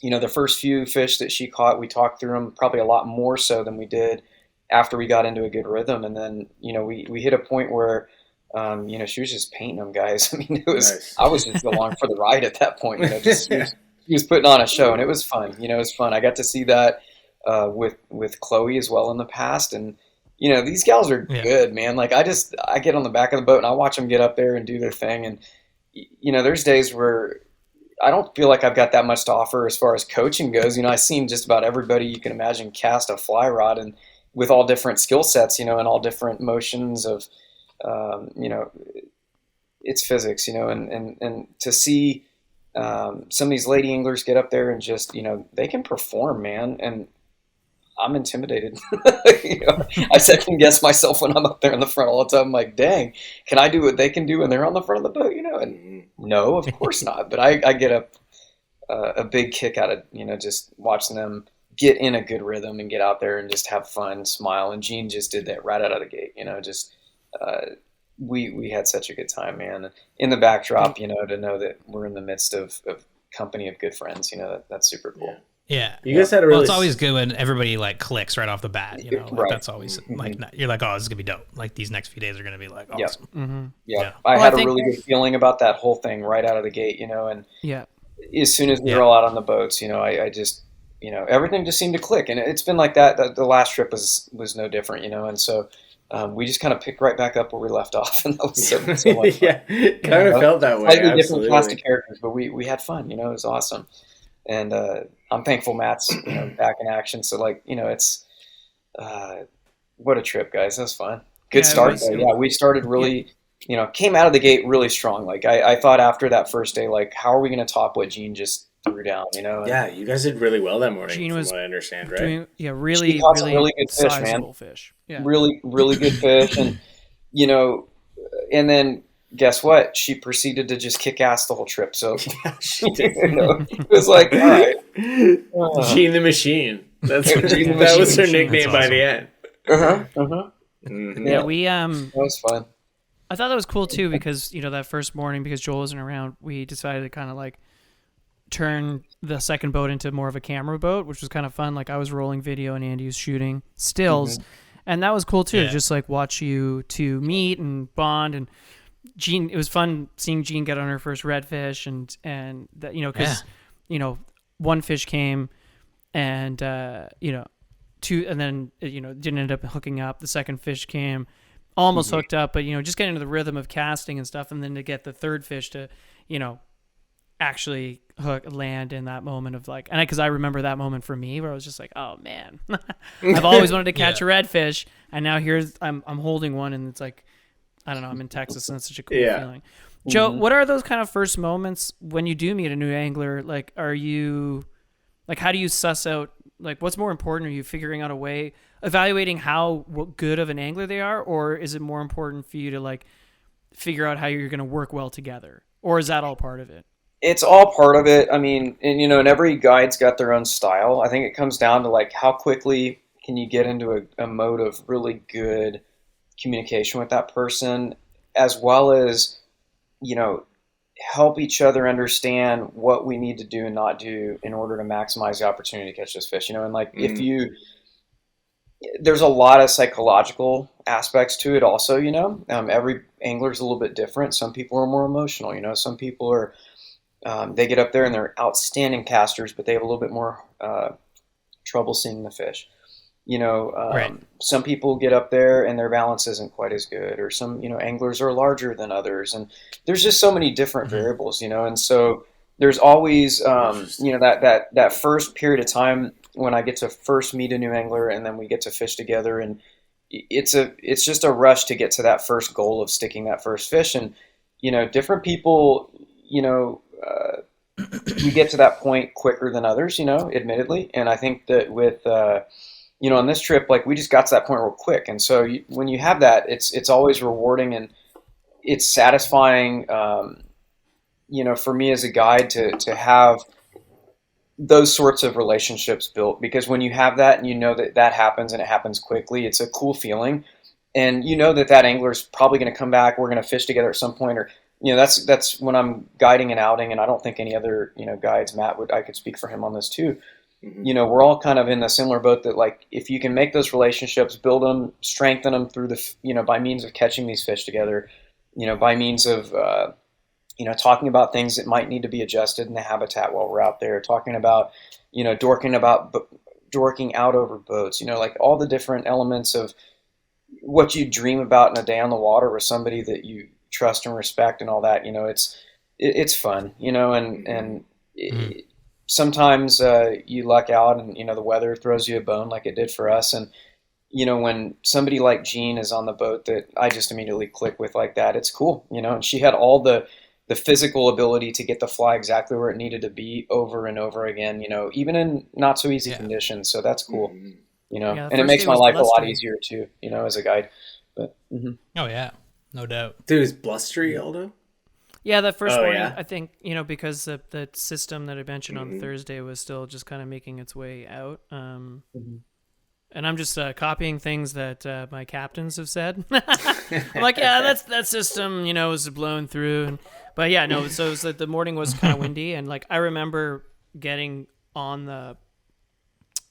the first few fish that she caught, we talked through them probably a lot more so than we did after we got into a good rhythm. And then, we hit a point where, she was just painting them, guys. I mean, nice. I was just along for the ride at that point, she was putting on a show, and it was fun. It was fun. I got to see that with Chloe as well in the past, and these gals are good, man. Like I get on the back of the boat and I watch them get up there and do their thing, and there's days where I don't feel like I've got that much to offer as far as coaching goes. I've seen just about everybody you can imagine cast a fly rod, and with all different skill sets, and all different motions of it's physics, and to see some of these lady anglers get up there and just they can perform, man, and I'm intimidated. I second guess myself when I'm up there in the front all the time. I'm like, dang, can I do what they can do when they're on the front of the boat? And no, of course not. But I get a big kick out of just watching them get in a good rhythm and get out there and just have fun, smile. And Gene just did that right out of the gate. We had such a good time, man. In the backdrop, to know that we're in the midst of company of good friends, that's super cool. Yeah, you guys had a really. Well, it's always good when everybody like clicks right off the bat. Right. That's always like you're like, oh, this is gonna be dope. Like these next few days are gonna be like awesome. Yeah, yeah. I had a really good feeling about that whole thing right out of the gate. And as soon as we were all out on the boats, I just, everything just seemed to click, and it's been like that. The last trip was no different, and so. We just kind of picked right back up where we left off, and that was so much fun. Yeah, kind of felt that way. Slightly different cast of characters, but we had fun. It was awesome, and I'm thankful Matt's back in action. So it's what a trip, guys. That was fun. Good start. We started really, came out of the gate really strong. Like I thought after that first day, like how are we going to top what Gene just threw down? Yeah, you guys did really well that morning. Gene was from what I understand, right? Doing, really good fish, man. Fish. Yeah. Really, really good fish, and and then guess what? She proceeded to just kick ass the whole trip. So she did. It was like, all right, Gene the Machine. That was her nickname by the end. Mm-hmm. Yeah, we that was fun. I thought that was cool too because that first morning, because Joel wasn't around, we decided to kind of like turn the second boat into more of a camera boat, which was kind of fun. Like I was rolling video and Andy was shooting stills, and that was cool too. Yeah. Just like watch you two meet and bond. And Jean, it was fun seeing Jean get on her first redfish, and that, you know, because you know, one fish came, and you know, two, and then you know, didn't end up hooking up. The second fish came, almost hooked up, but you know, just getting into the rhythm of casting and stuff, and then to get the third fish to, you know, actually land in that moment of like, and because I remember that moment for me where I was just like, oh man, I've always wanted to catch a redfish, and now here's I'm holding one, and it's like, I don't know, I'm in Texas and it's such a cool feeling. Joe, what are those kind of first moments when you do meet a new angler? Like, are you like, how do you suss out, like, what's more important? Are you figuring out a way, evaluating how good of an angler they are, or is it more important for you to like figure out how you're going to work well together, or is that all part of it? It's all part of it. I mean, and you know, and every guide's got their own style. I think it comes down to like how quickly can you get into a mode of really good communication with that person, as well as, you know, help each other understand what we need to do and not do in order to maximize the opportunity to catch this fish. You know, and like there's a lot of psychological aspects to it also, you know. Every angler's a little bit different. Some people are more emotional, you know, some people are they get up there and they're outstanding casters, but they have a little bit more trouble seeing the fish. You know, some people get up there and their balance isn't quite as good, or some, you know, anglers are larger than others, and there's just so many different variables, you know. And so there's always, you know, that first period of time when I get to first meet a new angler, and then we get to fish together, and it's just a rush to get to that first goal of sticking that first fish. And you know, different people, you know, you get to that point quicker than others, you know, admittedly. And I think that with, you know, on this trip, like we just got to that point real quick. And so when you have that, it's always rewarding and it's satisfying, you know, for me as a guide to have those sorts of relationships built, because when you have that and you know that happens and it happens quickly, it's a cool feeling. And you know that angler is probably going to come back. We're going to fish together at some point, or, you know, that's when I'm guiding an outing, and I don't think any other, you know, guides, I could speak for him on this too. You know, we're all kind of in a similar boat that, like, if you can make those relationships, build them, strengthen them through you know, by means of catching these fish together, you know, by means of, you know, talking about things that might need to be adjusted in the habitat while we're out there, talking about, you know, dorking out over boats, you know, like all the different elements of what you dream about in a day on the water with somebody that you trust and respect and all that. You know, it's fun, you know, and sometimes you luck out and, you know, the weather throws you a bone like it did for us. And, you know, when somebody like Jean is on the boat that I just immediately click with like that, it's cool, you know. And she had all the physical ability to get the fly exactly where it needed to be over and over again, you know, even in not so easy conditions. So that's cool, you know, and it makes my life a lot easier too, you know, as a guide. But oh yeah, no doubt. Dude, is blustery, Aldo? Yeah, that first morning, I think, you know, because the system that I mentioned on Thursday was still just kind of making its way out. And I'm just copying things that my captains have said. I'm like, yeah, that system, you know, was blown through. But yeah, no, so it was like the morning was kind of windy. And like, I remember getting on the,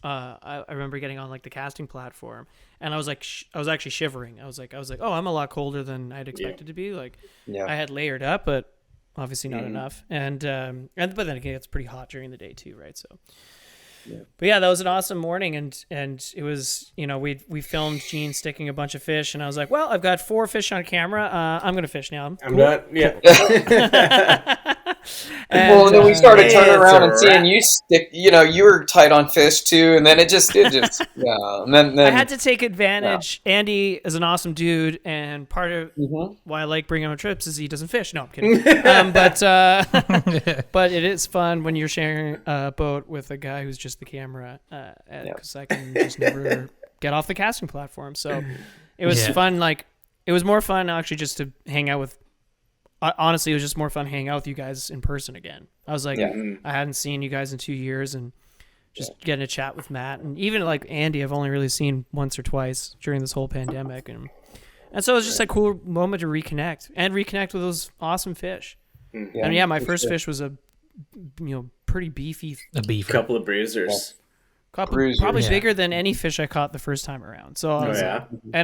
I remember getting on like the casting platform, and I was like, I was actually shivering. I was like, oh, I'm a lot colder than I'd expected to be. Like, I had layered up, but obviously not enough. And but then again, it's pretty hot during the day too, right? So, but yeah, that was an awesome morning, and it was, you know, we filmed Gene sticking a bunch of fish, and I was like, well, I've got 4 fish on camera. I'm gonna fish now. I'm done. Yeah. And then we started turning around and seeing you stick. You know, you were tight on fish too, and then it just yeah. And then I had to take advantage. Yeah. Andy is an awesome dude, and part of why I like bringing him on trips is he doesn't fish. No, I'm kidding. But it is fun when you're sharing a boat with a guy who's just the camera, because I can just never get off the casting platform. So it was fun. Like, it was more fun actually just to hang out with. Honestly, it was just more fun hanging out with you guys in person again. I was like, I hadn't seen you guys in 2 years, and just getting a chat with Matt, and even like Andy, I've only really seen once or twice during this whole pandemic, and so it was just a cool moment to reconnect with those awesome fish. And my first fish was a, you know, pretty beefy. A beef. Couple of bruisers. Bruiser, Probably yeah. bigger than any fish I caught the first time around. So I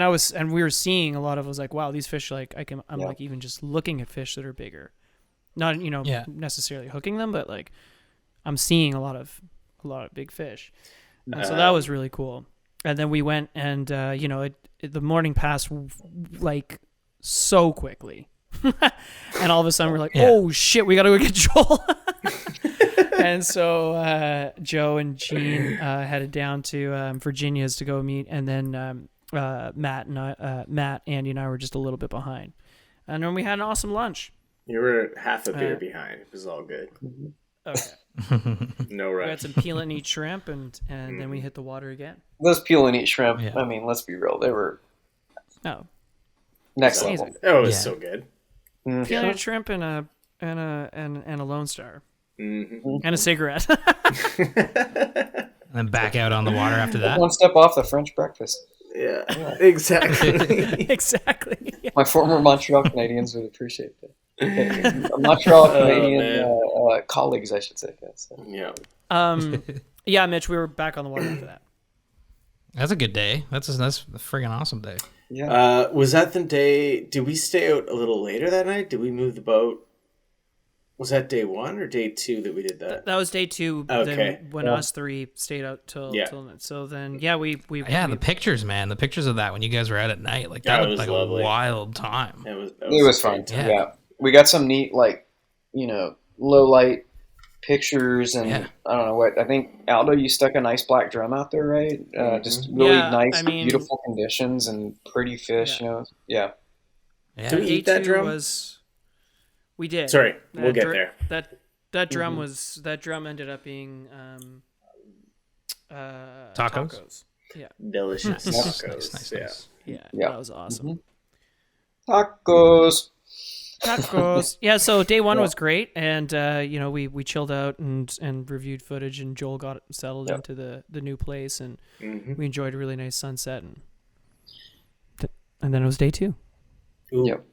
was and we were seeing a lot of. I was like, wow, these fish like I'm like even just looking at fish that are bigger, not necessarily hooking them, but like I'm seeing a lot of big fish. And so that was really cool. And then we went and the morning passed like so quickly. And all of a sudden we're like, oh shit, we got to go get Joel. And so Joe and Gene headed down to Virginia's to go meet, and then Matt, Andy, and I were just a little bit behind. And then we had an awesome lunch. You were half a beer behind. It was all good. Okay. No We rush. had some peel and eat shrimp, and then we hit the water again. Those peel and eat shrimp. Yeah. I mean, let's be real. They were Oh, next amazing. level. Oh, it was Yeah. so good. Peel and eat shrimp and a Lone Star Mm-hmm. and a cigarette. And then back out on the water after that. One step off the French breakfast. Yeah, exactly. Exactly. Yeah. My former Montreal Canadiens would appreciate that. Montreal Canadian colleagues, I should say. Yeah. Yeah, Mitch, we were back on the water after that. That's a good day. That's a friggin' awesome day. Yeah. Was that the day? Did we stay out a little later that night? Did we move the boat? Was that day 1 or day 2 that we did that? That was day 2. Okay. Then when us 3 stayed out till so then we The pictures, man. The pictures of that when you guys were out at night, like that That looked was like lovely. a wild time. It was fun. Yeah. Yeah. We got some neat, low light pictures, and I don't know what. I think, Aldo, you stuck a nice black drum out there, right? Just really nice, beautiful conditions and pretty fish, Yeah. Yeah. Did we day eat that 2 drum? We did. Sorry, we'll get there. That drum ended up being tacos. Yeah. Delicious Nice, tacos. nice, Yeah. nice. Yeah, that was awesome. Tacos. Tacos. Yeah, so day 1 was great, and we chilled out and reviewed footage, and Joel got settled into the new place, and we enjoyed a really nice sunset, and then it was day 2. Ooh. Yep.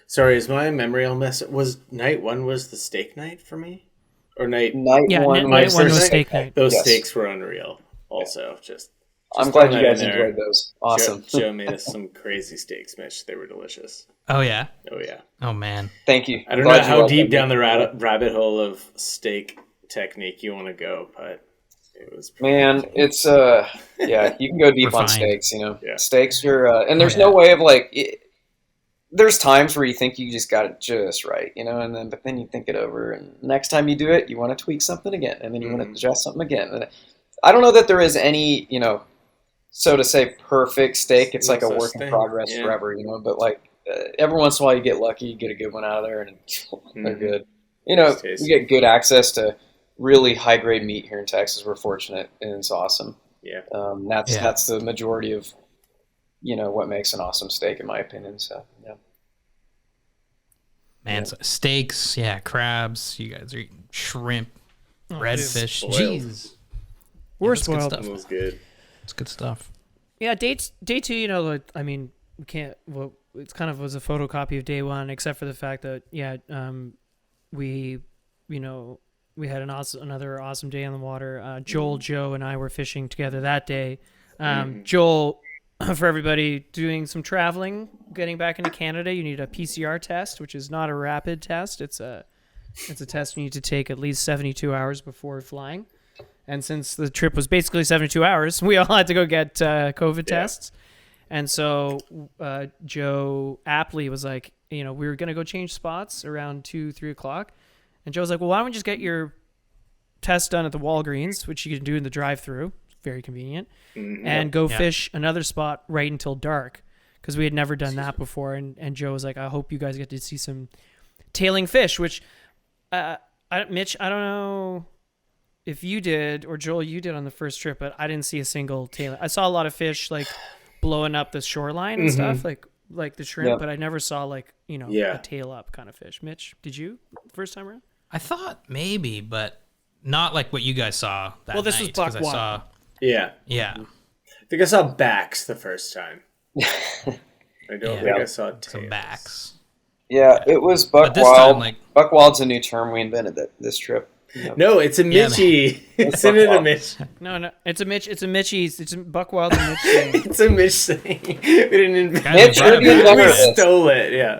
Sorry, is my memory all messed up? Was night 1 was the steak night for me? Or night Yeah, one. night 1 was first steak night. Those steaks were unreal. Also, just I'm glad throwing you that guys in there. enjoyed those. Awesome. Joe made us some crazy steaks, Mitch. They were delicious. Oh yeah. Oh yeah. Oh man. Thank you. I don't Glad know you how liked deep them. down the rabbit hole of steak technique you want to go, but it was Man, it's you can go deep on Refined. steaks. Yeah. Steaks are, and there's no way of there's times where you think you just got it just right, but then you think it over, and next time you do it, you want to tweak something again, and then you want to adjust something again. And I don't know that there is any, so to say, perfect steak. It's like a work in progress forever, but every once in a while you get lucky, you get a good one out of there, and they're good. We get good access to really high grade meat here in Texas. We're fortunate, and it's awesome. Yeah. That's the majority of what makes an awesome steak, in my opinion. So yeah. Man, so steaks, crabs. You guys are eating shrimp, redfish. spoiled. Jeez. We're that's good spoiled. stuff. It was good. It's good stuff. Yeah, day 2, we can't. Well, it kind of was a photocopy of day 1, except for the fact that we had another awesome day on the water. Joel, Joe, and I were fishing together that day. Joel, for everybody doing some traveling, getting back into Canada, you need a PCR test, which is not a rapid test. It's a test you need to take at least 72 hours before flying. And since the trip was basically 72 hours, we all had to go get COVID tests. And so Joe aptly was like, we were going to go change spots around 2-3 o'clock. And Joe was like, well, why don't we just get your test done at the Walgreens, which you can do in the drive-thru. Very convenient. And go fish another spot right until dark, because we had never done that before. And Joe was like, I hope you guys get to see some tailing fish, which, Mitch, I don't know if you did, or Joel, you did on the first trip, but I didn't see a single tail. I saw a lot of fish blowing up the shoreline and stuff, like the shrimp, but I never saw a tail up kind of fish. Mitch, did you first time around? I thought maybe, but not like what you guys saw that Well, this night, was Buck 'cause I One. saw. Yeah. Yeah. I think I saw backs the first time. I don't think I saw tails. Some backs. Yeah, it was But this buckwild. time, like, Buckwild's a new term we invented this trip. Yep. No, it's a Yeah, Mitchie. Isn't it a Mitch? No, it's a Mitch. It's a Mitchie's. It's a Buckwild and Mitch thing. It's a Mitch thing. We didn't invent Guys, Mitch, we brought you're the it back. inventor of We this. stole it, yeah.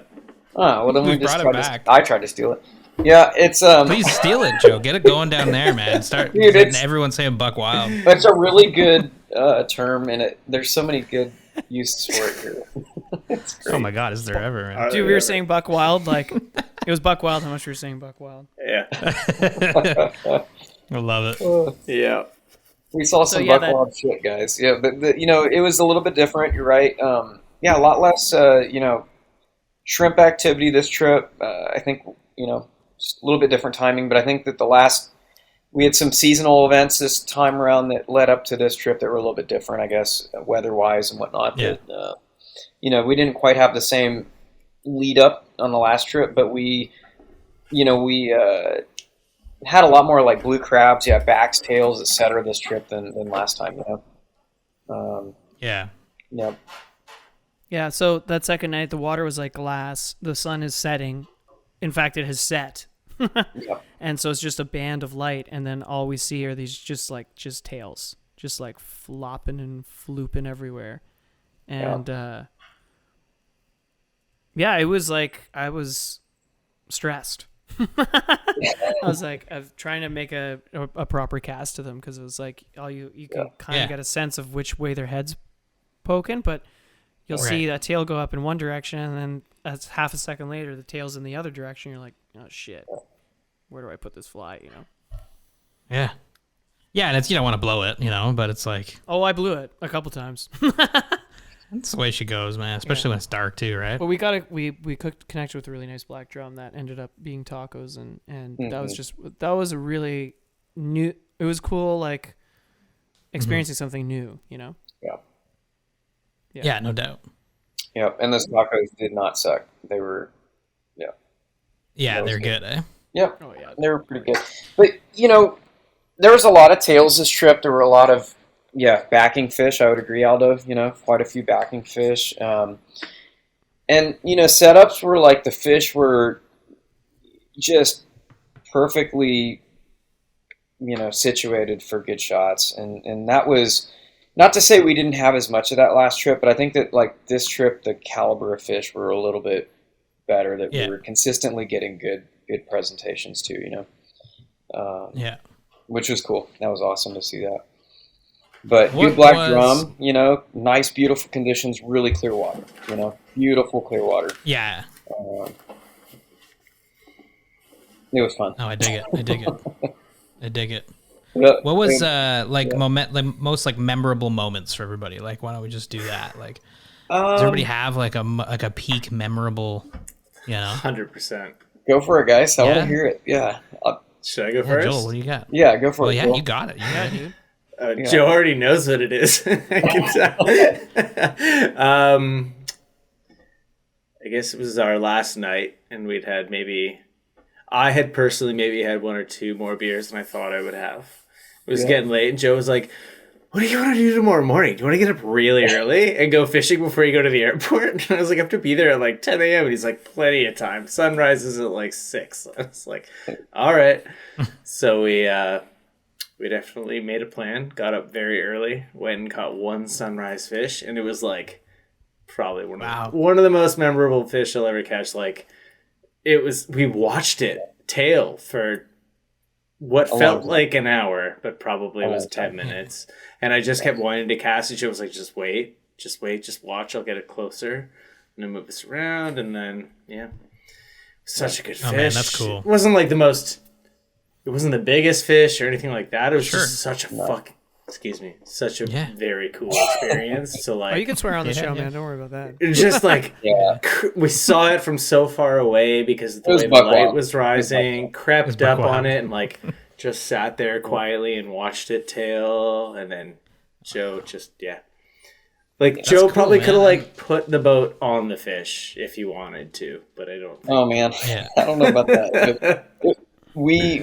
Oh, well then we We just brought it tried to. back. I tried to steal it. Yeah, it's Please steal it, Joe. Get it going down there, man. Start Dude, getting it's- everyone saying Buck Wild. It's a really good term, and there's so many good uses for it here. It's great. Oh my God, is there ever? Man? Dude, we were saying Buckwild like it was Buckwild. How much we were saying Buckwild? Yeah. I love it. Yeah. We saw some yeah, buckwild shit, guys. Yeah, but it was a little bit different. You're right. Yeah, a lot less. Shrimp activity this trip. I think just a little bit different timing, but I think that we had some seasonal events this time around that led up to this trip that were a little bit different, I guess, weather-wise and whatnot. Yeah. But, we didn't quite have the same lead up on the last trip, but we had a lot more like blue crabs, backs, tails, etc. this trip than last time. Yeah. Yeah. Yeah. So that second night, the water was like glass. The sun is setting. In fact, it has set. Yeah. And so it's just a band of light, and then all we see are these just tails, just like flopping and flooping everywhere. And it was like I was stressed. I was like, I'm trying to make a proper cast to them because it was like all you can kind of get a sense of which way their head's poking, but you'll see that tail go up in one direction, and then that's half a second later, the tail's in the other direction. You're like, oh shit, where do I put this fly? Yeah. Yeah, and it's, you don't want to blow it, but it's like, Oh, I blew it a couple times. that's the way she goes, man. Especially when it's dark too, right? But we connected with a really nice black drum that ended up being tacos, and that was a really new. It was cool, like experiencing something new, Yeah. Yeah, no doubt. Yeah. And those tacos did not suck. They were, Yeah, That was they're good, eh? Yep. Oh yeah. They were pretty good. But, there was a lot of tails this trip. There were a lot of, backing fish. I would agree, Aldo. Quite a few backing fish. And, setups were like the fish were just perfectly, situated for good shots. And that was, not to say we didn't have as much of that last trip, but I think that, like, this trip, the caliber of fish were a little bit better, that we were consistently getting good presentations too, Yeah. which was cool. That was awesome to see that. But What good black was- drum, nice, beautiful conditions, really clear water, beautiful clear water. Yeah. It was fun. Oh, I dig it. I dig it. Yeah, What was most memorable moments for everybody? Like, why don't we just do that? Like, does everybody have like a peak memorable? 100%. go for it, guys. I want Yeah. to hear it. Yeah. Should I go Yeah, first? Joel, what do you got? Yeah, go for Well, it. yeah, Joel. you got it. You got it, dude. Yeah. Joe already knows what it is. I can tell. I guess it was our last night, and I had personally maybe had one or two more beers than I thought I would have. It was getting late, and Joe was like, what do you want to do tomorrow morning? Do you want to get up really early and go fishing before you go to the airport? And I was like, I have to be there at like 10 a.m. And he's like, plenty of time. Sunrise is at like 6. I was like, all right. So we definitely made a plan, got up very early, went and caught one sunrise fish, and it was like probably one of the most memorable fish I'll ever catch. Like, we watched it tail for what felt like an hour, but probably was 10 minutes. And I just kept wanting to cast it. She was like, just wait, just watch. I'll get it closer. And then move this around. And then, such a good fish. Oh, man, that's cool. It wasn't like it wasn't the biggest fish or anything like that. It was just such a such a very cool experience. So like, Oh, you can swear on the show, man. Don't worry about that. it's just like, we saw it from so far away because the way the buckwild. light was rising, crept up buckwild. on it, and like just sat there quietly and watched it tail. And then Joe Joe cool, probably could have man. like put the boat on the fish if he wanted to, but I don't think. Oh man, Yeah. I don't know about that. We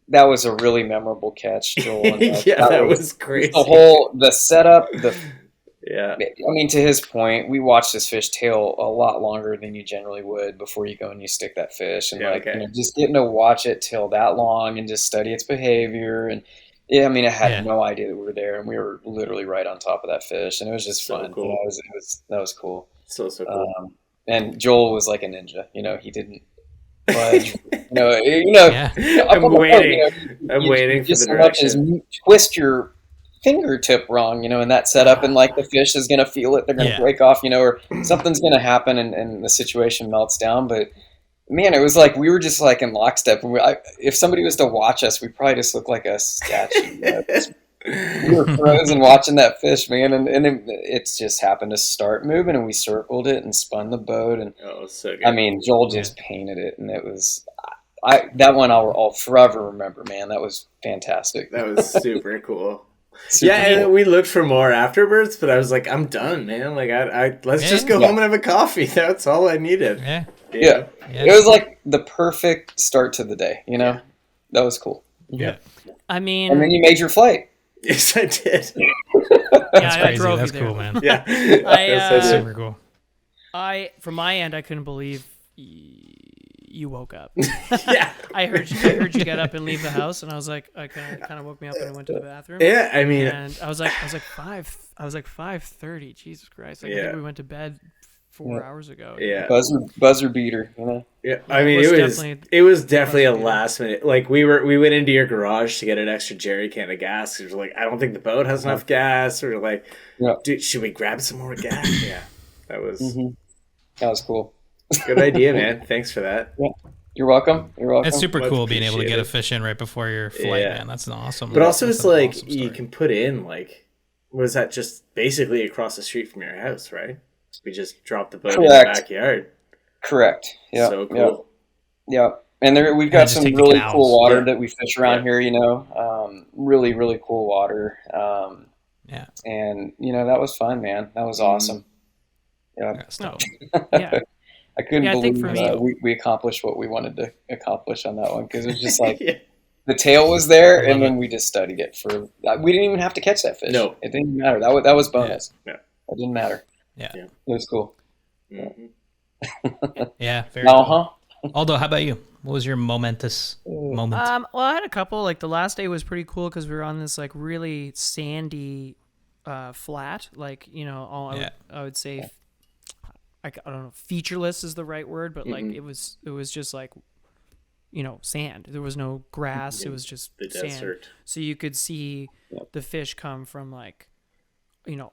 that was a really memorable catch, Joel. And, Yeah, that was crazy. the setup, Yeah. I mean, to his point, we watch this fish tail a lot longer than you generally would before you go and you stick that fish. And Yeah, okay. just getting to watch it tail that long and just study its behavior. And I mean, I had no idea that we were there, and we were literally right on top of that fish, and it was just So fun. cool. That was cool. So cool. And Joel was like a ninja. He didn't budge. Yeah. I'm waiting. I'm waiting for the direction. Twist your fingertip wrong, in that setup, and like the fish is gonna feel it. They're gonna break off, or something's gonna happen, and the situation melts down. But man, it was like we were just like in lockstep. If somebody was to watch us, we probably just looked like a statue. We were frozen watching that fish, man, and it just happened to start moving, and we circled it and spun the boat, and so good. I mean, Joel just painted it, and it was that one I'll forever remember, man. That was fantastic. That was super cool. And we looked for more afterwards, but I was like, I'm done, man. Like, let's just go home and have a coffee. That's all I needed. Yeah. It was like the perfect start to the day, That was cool. Yeah. I mean... And then you made your flight. Yes, I did. That's crazy. I drove That's you cool, there. man. Yeah. That's super cool. From my end, I couldn't believe you woke up. Yeah. I heard you get up and leave the house, and I was like, it kind of woke me up, and I went to the bathroom. Yeah, I mean, and I was like 5:30. Jesus Christ! I think we went to bed 4 hours ago. Yeah. Buzzer beater, Yeah, I mean, it was definitely a last minute. Like we went into your garage to get an extra jerry can of gas. Because we're like, I don't think the boat has enough gas. Or like, dude, should we grab some more gas? Yeah, that was cool. Good idea, man. Thanks for that. Yeah. You're welcome. It's super cool being able to get a fish in right before your flight, man. That's awesome. But also, it's like awesome you can put in was that just basically across the street from your house, right? We just dropped the boat in the backyard. Correct. Yeah. So cool. Yeah. And we've got some really cool water that we fish around here, really, really cool water. Yeah. And, that was fun, man. That was awesome. Yeah. Yeah. I couldn't believe we accomplished what we wanted to accomplish on that one, because it was just like the tail was there, and then we just studied it we didn't even have to catch that fish. No. It didn't matter. That was bonus. Yeah. It didn't matter. Yeah. It was cool. Mm-hmm. Yeah. Very cool. Aldo, how about you? What was your momentous moment? Well, I had a couple. Like the last day was pretty cool because we were on this like really sandy flat. Like I would say, I don't know, featureless is the right word, but like it was just like sand. There was no grass. It was just the sand. desert. So you could see the fish come from like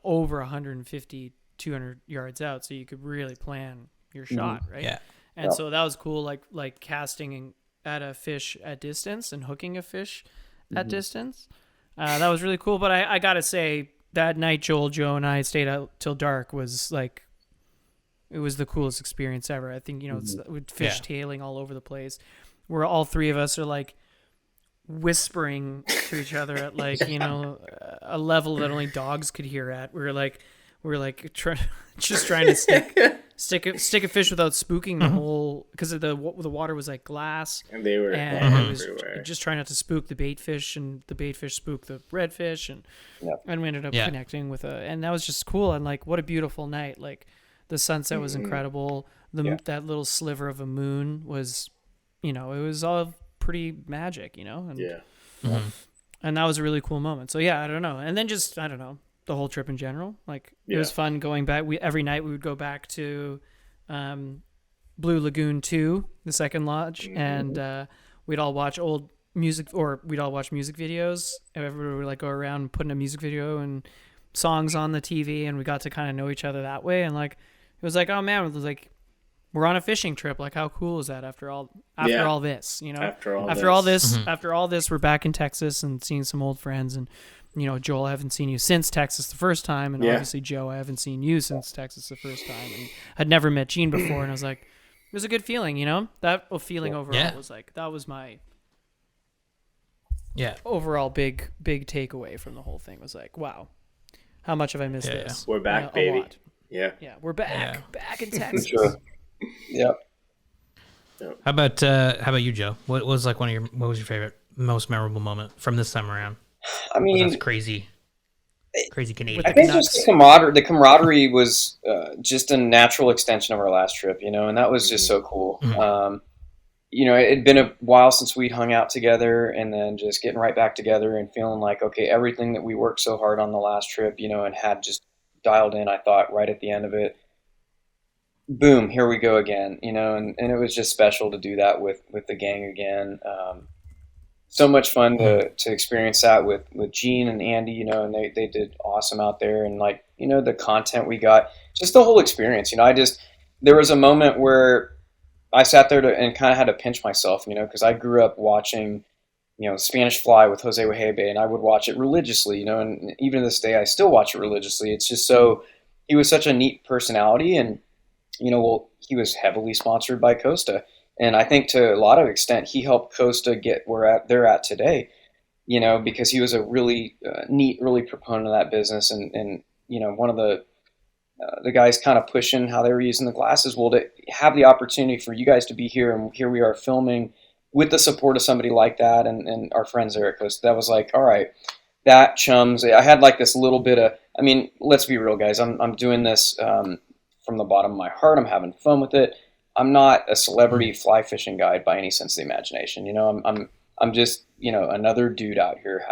over 150, 200 yards out. So you could really plan your shot, right? Yeah. And so that was cool, like casting at a fish at distance and hooking a fish at distance. That was really cool. But I gotta say, that night Joe, and I stayed out till dark was like, it was the coolest experience ever. I think it's with fish tailing all over the place, where all three of us are like whispering to each other at like a level that only dogs could hear at. We're just trying to stick a fish without spooking the whole, because the water was like glass, and they were it was just trying not to spook the bait fish, and the bait fish spooked the redfish, and we ended up connecting with and that was just cool. And like, what a beautiful night! Like the sunset was incredible. That little sliver of a moon was, it was all pretty magic, and and that was a really cool moment. So yeah, I don't know, and then just I don't know. The whole trip in general, like it was fun going back. Every night we would go back to Blue Lagoon 2, the second lodge, and we'd all watch old music, or we'd all watch music videos. Everybody would like go around putting a music video and songs on the TV, and we got to kind of know each other that way. And like it was like, oh man, it was like we're on a fishing trip. Like how cool is that after all this, after all this, we're back in Texas and seeing some old friends. And Joel, I haven't seen you since Texas the first time, and obviously Joe, I haven't seen you since Texas the first time, and I'd never met Gene before, and I was like, it was a good feeling, that feeling overall was like, that was my overall big takeaway from the whole thing, was like, wow, how much have I missed this? We're back, baby. Lot. Yeah, we're back in Texas. Sure. Yep. How about you, Joe? What was your favorite, most memorable moment from this time around? I mean, that's crazy. Crazy Canadian. I think just the camaraderie was just a natural extension of our last trip, and that was just so cool. Mhm. It had been a while since we'd hung out together, and then just getting right back together and feeling like, okay, everything that we worked so hard on the last trip, and had just dialed in, I thought, right at the end of it, boom, here we go again, and it was just special to do that with the gang again. So much fun to experience that with Gene and Andy, and they did awesome out there. And the content we got, just the whole experience, there was a moment where I sat there and kind of had to pinch myself, because I grew up watching, Spanish Fly with Jose Wejebe, and I would watch it religiously, and even to this day, I still watch it religiously. It's just he was such a neat personality, and, he was heavily sponsored by Costa. And I think to a lot of extent, he helped Costa get where they're at today, because he was a really neat, really proponent of that business. And one of the guys kind of pushing how they were using the glasses. Well, to have the opportunity for you guys to be here, and here we are filming with the support of somebody like that and our friends there at Costa, that was like, all right, that chums. I had like this little bit of, let's be real, guys. I'm doing this from the bottom of my heart. I'm having fun with it. I'm not a celebrity fly fishing guide by any sense of the imagination. I'm just, another dude out here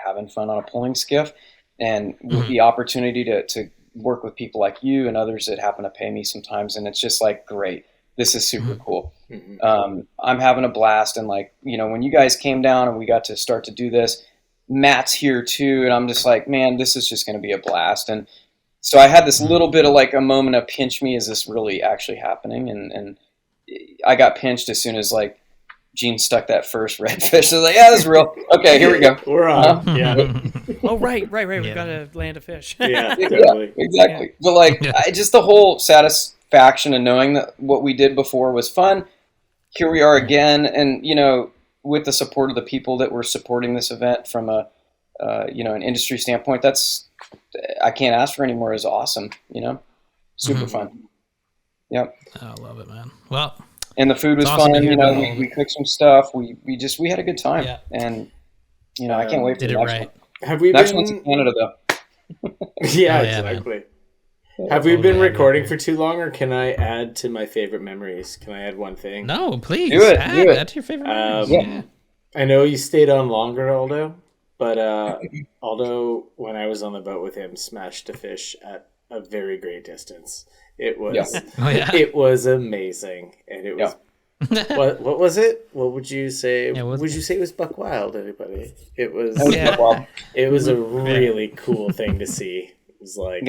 having fun on a pulling skiff, and with the opportunity to work with people like you and others that happen to pay me sometimes. And it's just like, great, this is super cool. I'm having a blast. And when you guys came down and we got to start to do this, Matt's here too. And I'm just like, man, this is just going to be a blast. And so I had this little bit of a moment of pinch me. Is this really actually happening? And I got pinched as soon as Gene stuck that first redfish. I was like, yeah, this is real. Okay, here we go. We're on. Yeah. Oh, right. We've got to land a fish. Yeah, totally. Yeah, exactly. Yeah. But just the whole satisfaction of knowing that what we did before was fun. Here we are again. And, with the support of the people that were supporting this event from an industry standpoint, I can't ask for any more. Is awesome, super fun. Yep. I love it, man. Well, and the food was awesome fun. We cooked some stuff. We had a good time. Yeah. And I can't wait for did the it next right. one. Have we Next been? one's in Canada though. Yeah, yeah, exactly. Have we been yeah, recording for too long, or can I add to my favorite memories? Can I add one thing? No, please. Do it. Add to your favorite memories. Yeah. I know you stayed on longer, Aldo, but Aldo, when I was on the boat with him, smashed a fish at a very great distance. It was, it was amazing, and it was. What was it? What would you say? Would you say it was buck wild? Anybody? It was. It was a really cool thing to see. It was like.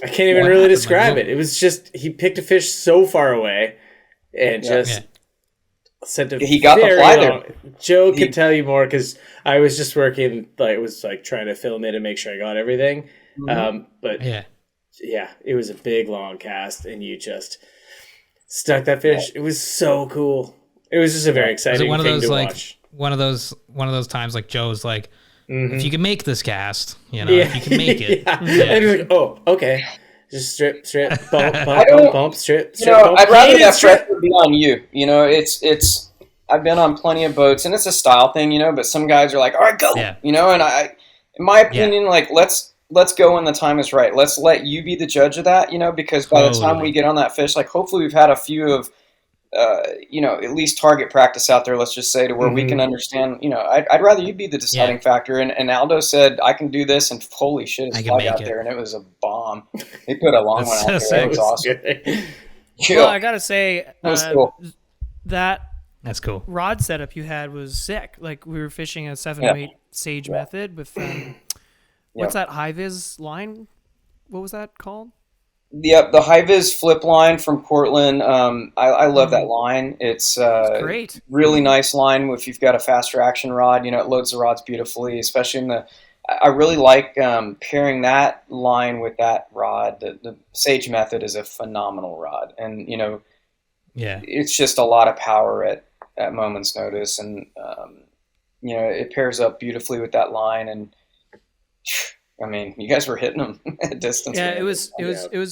I can't even really describe it. It was just he picked a fish so far away, and sent a. He got the fly there. Joe can tell you more because I was just working. It was trying to film it and make sure I got everything. But it was a big long cast, and you just stuck that fish. It was so cool. It was just a very exciting thing to watch. One of those times Joe's like. If you can make this cast, if you can make it. And he's like, oh, okay. Just strip, bump, strip. I'd rather that pressure be on you. It's. I've been on plenty of boats, and it's a style thing, but some guys are like, all right, go. And I, in my opinion, let's go when the time is right. Let's let you be the judge of that, because by the time we get on that fish, hopefully we've had a few of. At least target practice out there, let's just say, to where we can understand, I'd rather you be the deciding factor. And Aldo said, I can do this, and holy shit, his flag out there, and it was a bomb. He put a long one out there. It was awesome. Well, I got to say, cool. That's cool. Rod setup you had was sick. We were fishing a 7-weight Sage method with, what's that high-vis line? What was that called? Yep, the high-vis flip line from Portland. I love that line. It's great. Really nice line if you've got a faster action rod. It loads the rods beautifully, especially in the. I really like pairing that line with that rod. The Sage method is a phenomenal rod, and it's just a lot of power at moment's notice, and it pairs up beautifully with that line and. You guys were hitting them at distance. Yeah, it was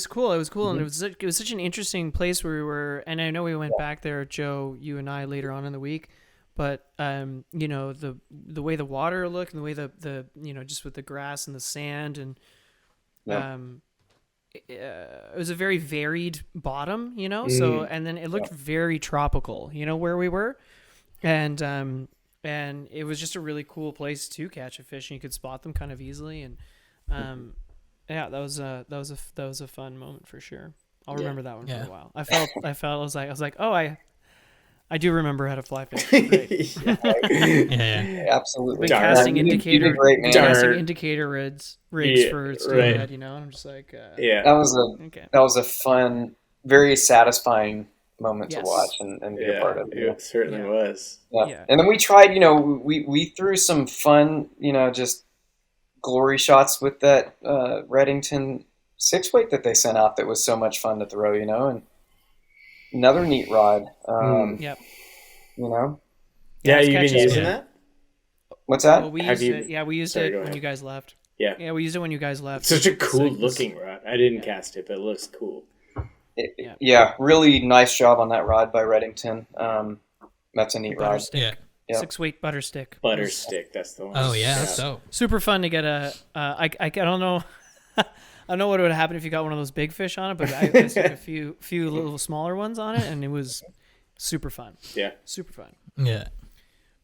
cool. It was cool, and it was such an interesting place where we were. And I know we went back there, Joe, you and I, later on in the week. but you know, the way the water looked and the way the you know, just with the grass and the sand and it was a very varied bottom, you know. So and then it looked very tropical, you know, where we were, and it was just a really cool place to catch a fish, and you could spot them kind of easily, and yeah, that was a fun moment for sure. I'll remember that one for a while. I was like, oh, I do remember how to fly fish. Great. Absolutely. Been casting indicator, great, man. casting indicator rigs for steelhead, you know. And I'm just like, that was a fun, very satisfying moment to watch and be a part of. It certainly was. Yeah. And then we tried, you know, we threw some fun, you know, just glory shots with that Reddington 6-weight that they sent out that was so much fun to throw, you know, and another neat rod. Yep. You know? Yeah, you've been using that? What's that? Well, we used it when you guys left. Yeah. Yeah, we used it when you guys left. It's such a cool looking rod. I didn't cast it, but it looks cool. Really nice job on that rod by Reddington. That's a neat rod. Stick. Yeah. 6-weight butter stick. Butter stick, that's the one. Oh yeah, that's dope. Super fun to get I don't know. I don't know what would happen if you got one of those big fish on it, but I stuck a few little smaller ones on it, and it was super fun. Yeah. Super fun. Yeah.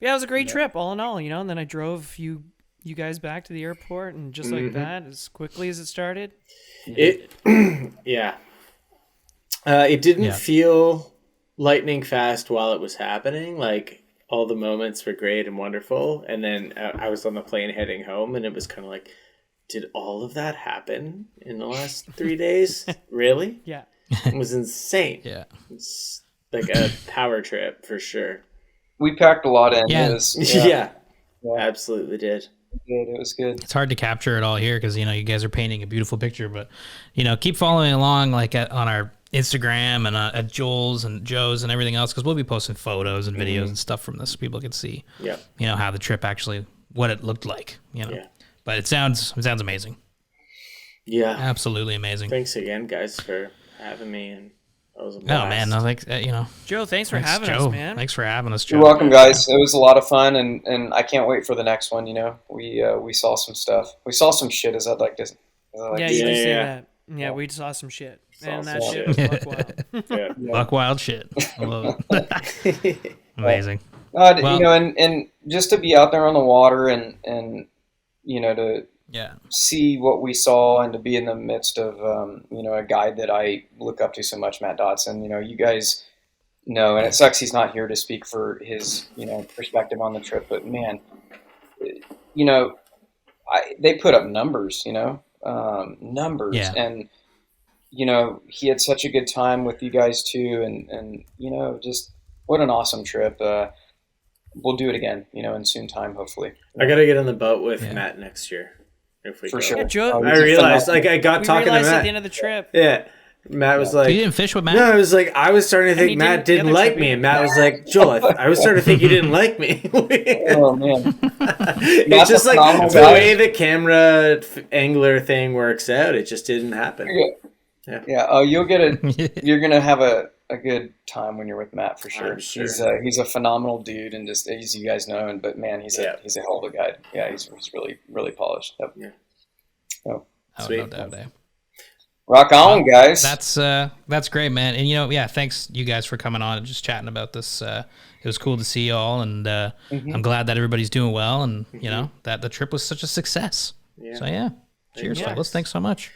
Yeah, it was a great trip, all in all, you know, and then I drove you guys back to the airport, and just like that, as quickly as it started. It didn't feel lightning fast while it was happening. Like, all the moments were great and wonderful, and then I was on the plane heading home, and it was kind of like, did all of that happen in the last 3 days? Really? Yeah. It was insane. Yeah. It's like a power trip for sure. We packed a lot in. Yeah. Yeah. Absolutely did. It was good. It's hard to capture it all here because, you know, you guys are painting a beautiful picture, but, you know, keep following along like on our Instagram and at Joel's and Joe's and everything else, because we'll be posting photos and videos and stuff from this so people can see, you know, how the trip actually, what it looked like, you know. Yeah. But it sounds amazing. Yeah. Absolutely amazing. Thanks again, guys, for having me. And that was a blast. Oh, man. No, thanks, you know. Joe, thanks for having us, man. Thanks for having us, Joe. You're welcome, guys. It was a lot of fun, and I can't wait for the next one, you know. We saw some stuff. We saw some shit, as I'd like to say. You can say that. Yeah, we saw some shit. And that shit was buck wild. Buck wild shit. I love it. Amazing. You know, and just to be out there on the water and you know, to see what we saw and to be in the midst of, you know, a guide that I look up to so much, Matt Dotson. You know, you guys know, and it sucks he's not here to speak for his, you know, perspective on the trip, but man, you know, they put up numbers, you know, and, you know, he had such a good time with you guys too. And, you know, just what an awesome trip. We'll do it again, you know, in soon time, hopefully. I got to get on the boat with Matt next year. If we For go. sure. Yeah, Joe, I realized, like, I got talking to Matt. at the end of the trip. Yeah. Matt was like... You didn't fish with Matt? No, I was like, I was starting to think Matt didn't like me. And Matt was like, Joel, I was starting to think you didn't like me. Oh, man. It's just like the way the camera angler thing works out. It just didn't happen. Yeah. Oh, you'll get you're going to have a good time when you're with Matt, for sure. I'm sure. He's a phenomenal dude, and just as you guys know, but man, he's a hell of a guy. Yeah, he's really, really polished. Yep. Yeah. Oh, sweet. No doubt. Rock on, guys. That's great, man. And, you know, thanks you guys for coming on and just chatting about this. It was cool to see you all, and I'm glad that everybody's doing well, and, you know, that the trip was such a success. Yeah. So, cheers, fellas. Thanks so much.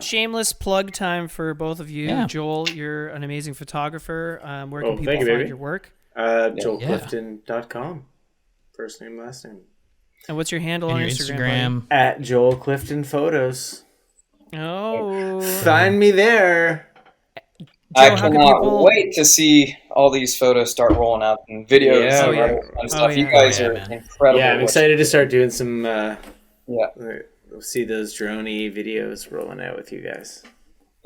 Shameless plug time for both of you. Yeah. Joel, you're an amazing photographer. Where can people find your work? JoelClifton.com. First name, last name. And what's your handle on Instagram? At Joel Clifton Photos. Oh. Find me there. I cannot wait to see all these photos start rolling out and videos and stuff. You guys are incredible. Yeah, I'm excited to start doing some... We'll see those droney videos rolling out with you guys.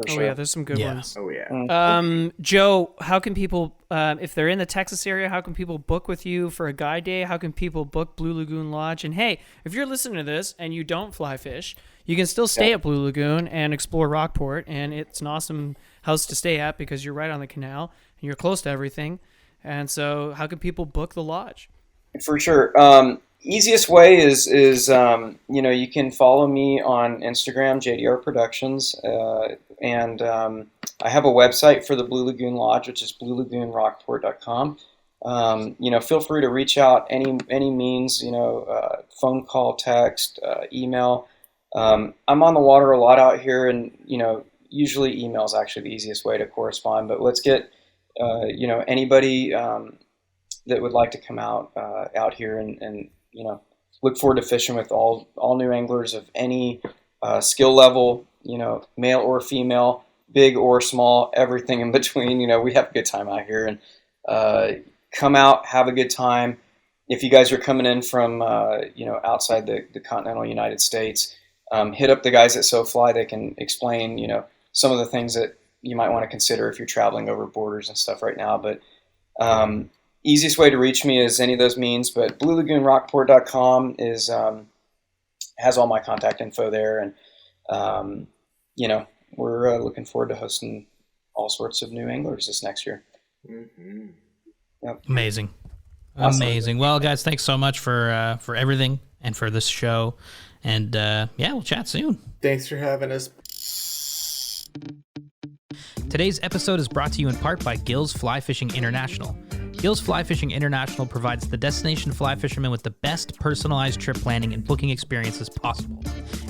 Yeah, there's some good ones. Oh yeah. Joe, how can people, if they're in the Texas area, how can people book with you for a guide day? How can people book Blue Lagoon Lodge? And hey, if you're listening to this and you don't fly fish, you can still stay at Blue Lagoon and explore Rockport, and it's an awesome house to stay at because you're right on the canal and you're close to everything. And so how can people book the lodge? For sure. Easiest way is you can follow me on Instagram, JDR Productions, and I have a website for the Blue Lagoon Lodge, which is bluelagoonrockport.com. Feel free to reach out any means, phone call, text, email. I'm on the water a lot out here, and usually email is actually the easiest way to correspond. But let's get anybody that would like to come out here and look forward to fishing with all new anglers of any skill level, male or female, big or small, everything in between. We have a good time out here, and come out, have a good time. If you guys are coming in from outside the continental United States, hit up the guys at SoFly. They can explain some of the things that you might want to consider if you're traveling over borders and stuff right now. But easiest way to reach me is any of those means, but bluelagoonrockport.com has all my contact info there, and we're looking forward to hosting all sorts of new anglers this next year. Mm-hmm. Yep. Amazing. Awesome. Amazing. Well, guys, thanks so much for everything and for this show, and we'll chat soon. Thanks for having us. Today's episode is brought to you in part by Gills Fly Fishing International. Gills Fly Fishing International provides the destination fly fishermen with the best personalized trip planning and booking experiences possible.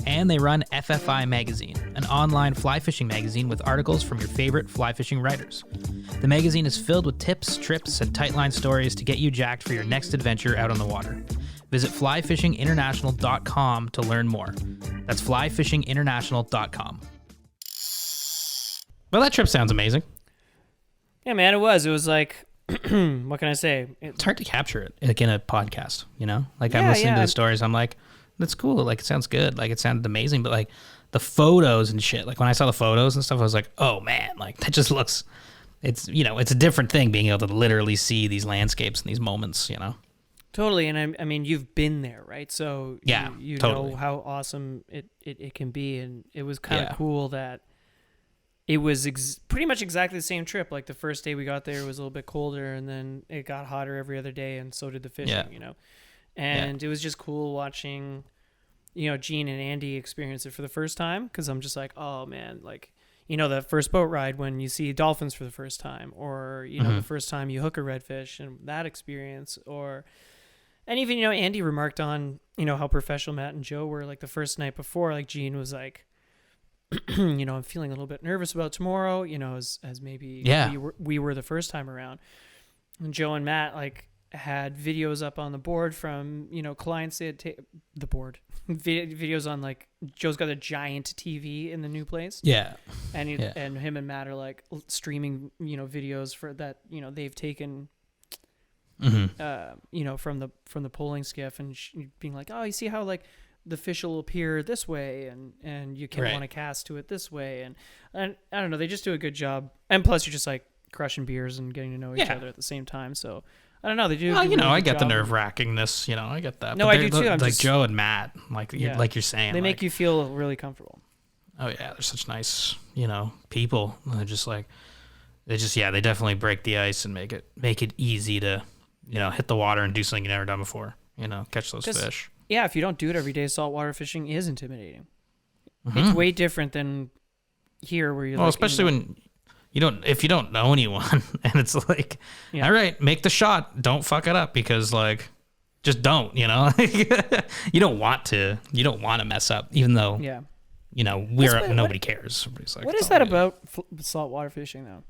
And they run FFI Magazine, an online fly fishing magazine with articles from your favorite fly fishing writers. The magazine is filled with tips, trips, and tightline stories to get you jacked for your next adventure out on the water. Visit flyfishinginternational.com to learn more. That's flyfishinginternational.com. Well, that trip sounds amazing. Yeah, man, it was. It was like, what can I say? It's hard to capture it like in a podcast, Like I'm Yeah, listening to yeah. the stories, I'm like, that's cool. Like it sounds good. Like it sounded amazing, but like the photos and shit. Like when I saw the photos and stuff, I was like, oh man, like that just looks. It's it's a different thing being able to literally see these landscapes and these moments, Totally, and I mean, you've been there, right? So Yeah, you totally. know how awesome it can be, and it was kind of Yeah. cool that it was pretty much exactly the same trip. Like the first day we got there, it was a little bit colder, and then it got hotter every other day, and so did the fishing, Yeah. And it was just cool watching, Gene and Andy experience it for the first time, because I'm just like, oh man, like, that first boat ride when you see dolphins for the first time, or, the first time you hook a redfish and that experience, and even, Andy remarked on, how professional Matt and Joe were, like the first night before, like Gene was like, I'm feeling a little bit nervous about tomorrow, as maybe we were the first time around. And Joe and Matt like had videos up on the board from, clients they had the board videos on, like Joe's got a giant TV in the new place. Yeah. And and him and Matt are like streaming, videos for that, they've taken from the polling skiff, and being like, oh, you see how like the fish will appear this way, and you can want to cast to it this way, and I don't know, they just do a good job, and plus you're just like crushing beers and getting to know each other at the same time. So I don't know, they do. Well, really I good get the job. nerve-wrackingness, I get that. No, But I do too. I'm like just- Joe and Matt, like like you're saying, They like, make you feel really comfortable. oh yeah, they're such nice, people. And they're just like, they definitely break the ice and make it easy to, hit the water and do something you've never done before. Catch those 'Cause- fish. Yeah, if you don't do it every day, saltwater fishing is intimidating. It's way different than here, where you're Well, like, especially when if you don't know anyone, and it's like, Yeah. all right, make the shot, don't fuck it up, because like, just don't, you don't want to mess up, even though, yeah. nobody cares. Everybody's like, What it's is all that good. about saltwater fishing though?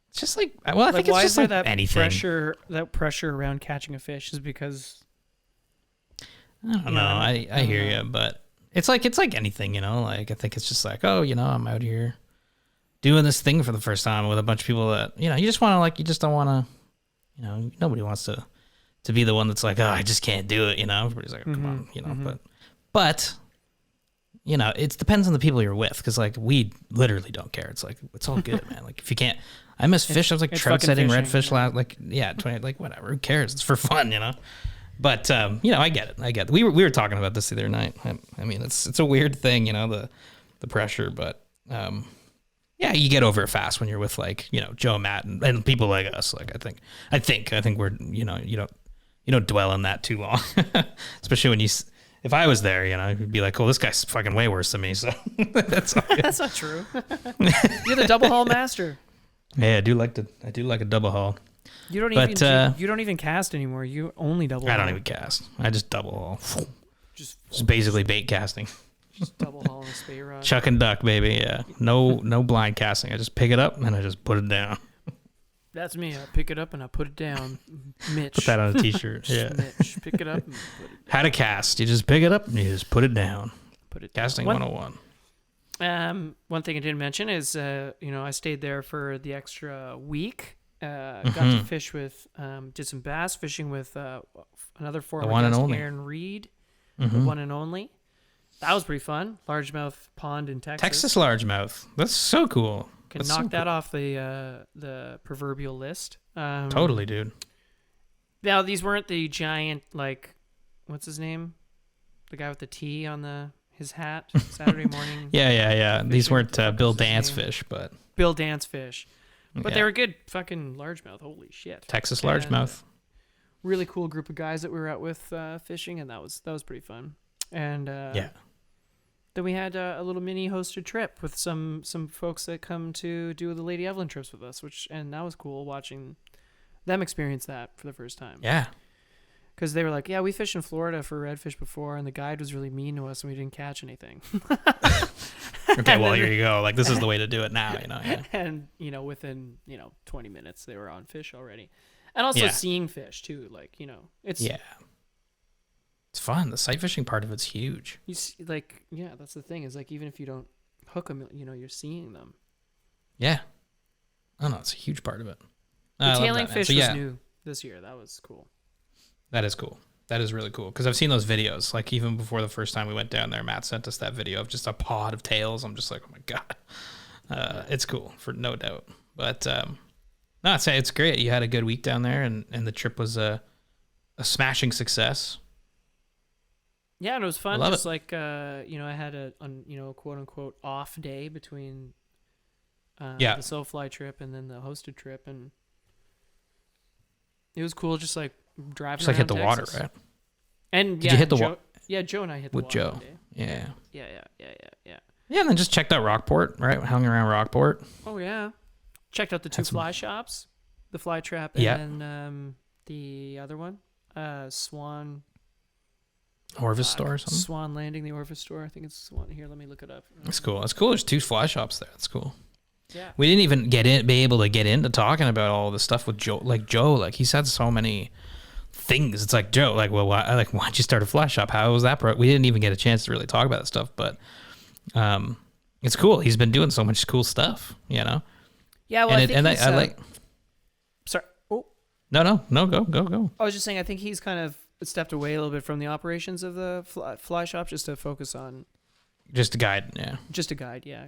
It's just like, well, I Like, think it's why just is there like that anything. pressure around catching a fish? Is because I don't know. I hear you, but it's like anything, like I think it's just like, oh, I'm out here doing this thing for the first time with a bunch of people that, you just want to, like, you just don't want to, nobody wants to be the one that's like, oh, I just can't do it, everybody's like, oh, come on, but it depends on the people you're with, because like we literally don't care. It's like, it's all good, man. Like if you can't, I miss fish. I was like it's trout fucking setting fishing, redfish yeah. last, like, 20, like whatever, who cares? It's for fun, But I get it. We were talking about this the other night. I mean, it's a weird thing, the pressure, but Yeah, you get over it fast when you're with like, Joe, Matt, and people like us. Like I think we're, you don't dwell on that too long, especially when if I was there, you'd be like, oh, this guy's fucking way worse than me. So that's all good. That's not true. You're the double haul master. Yeah, I do like a double haul. You don't even cast anymore. You only double haul. I don't even cast. I just double haul. Just basically bait casting. Just double haul and spay rod. Chuck and duck, baby. Yeah. No blind casting. I just pick it up and I just put it down. That's me. I pick it up and I put it down. Mitch. Put that on a t-shirt. Yeah. Mitch. Pick it up and put it down. How to cast. You just pick it up and you just put it down. Put it Casting down. 101. One thing I didn't mention is, I stayed there for the extra week. Got to fish with, did some bass fishing with another former one and guest, only. Aaron Reed, the one and only. That was pretty fun. Largemouth pond in Texas. Texas largemouth. That's so cool. Can That's knock so that cool. off the proverbial list. Totally, dude. Now, these weren't the giant, like, what's his name? The guy with the T on his hat. Saturday morning. Yeah. These weren't Bill What's his Dance name? fish, but Bill Dance fish. But they Yeah. were good fucking largemouth. Holy shit. Texas And largemouth. really cool group of guys that we were out with fishing, and that was pretty fun. And Yeah. then we had a little mini hosted trip with some folks that come to do the Lady Evelyn trips with us, and that was cool watching them experience that for the first time. Yeah. Because they were like, yeah, we fished in Florida for redfish before, and the guide was really mean to us, and we didn't catch anything. Okay, well, here you go. Like, this is the way to do it now, Yeah. And, within, 20 minutes, they were on fish already. And also seeing fish, too. Like, it's... Yeah. It's fun. The sight fishing part of it's huge. You see, like, yeah, that's the thing. Is like, even if you don't hook them, you're seeing them. Yeah. Oh, no, it's a huge part of it. The I love tailing that, man. fish So, was new this year. That was cool. That is cool. That is really cool. Because I've seen those videos. Like, even before the first time we went down there, Matt sent us that video of just a pod of tails. I'm just like, oh, my God. It's cool, for no doubt. But, no, it's great. You had a good week down there, and the trip was a smashing success. Yeah, and it was fun. I love Just it. like, I had a quote unquote off day between the soul fly trip and then the hosted trip, and it was cool. Just like driving, Just like hit the around water, Texas. right? And Did you hit the Joe, water? Yeah, Joe and I hit the With water Joe. one day. Yeah. Yeah. Yeah, and then just checked out Rockport, right? Hung around Rockport. Oh yeah, checked out the two Had some- fly shops, the fly trap, Yeah. and then the other one, Swan. Orvis store or something. Swan Landing, the Orvis store. I think it's Swan. Here, let me look it up. That's cool. That's cool. There's two fly shops there. That's cool. Yeah. We didn't even be able to get into talking about all the stuff with Joe. Like Joe, like he's had so many things. It's like Joe, like, well, why'd you start a fly shop? How was that? We didn't even get a chance to really talk about that stuff, but it's cool. He's been doing so much cool stuff, Yeah. Well, and I I think like. Sorry. Oh. No. Go. I was just saying. I think he's kind of stepped away a little bit from the operations of the fly shop just to focus on Just a guide. Yeah. just a guide. Yeah.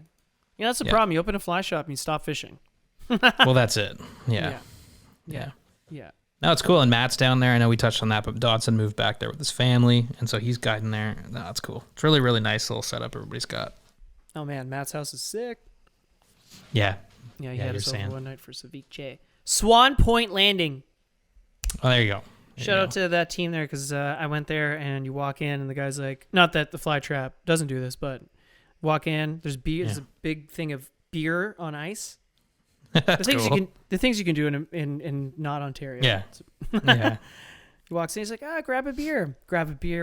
That's the problem. You open a fly shop and you stop fishing. Well, that's it. Yeah. Yeah. No, it's cool. And Matt's down there. I know we touched on that, but Dodson moved back there with his family, and so he's guiding there. No, that's cool. It's really, really nice little setup everybody's got. Oh man, Matt's house is sick. Yeah. Yeah, he Yeah, had you're us over saying. one night for ceviche. Swan Point Landing. Oh, there you go. Shout out to that team there, because I went there and you walk in and the guy's like, not that the fly trap doesn't do this, but walk in, there's beer, there's a big thing of beer on ice. That's cool. The things you can do in not Ontario. Yeah. Yeah. He walks in, he's like, grab a beer.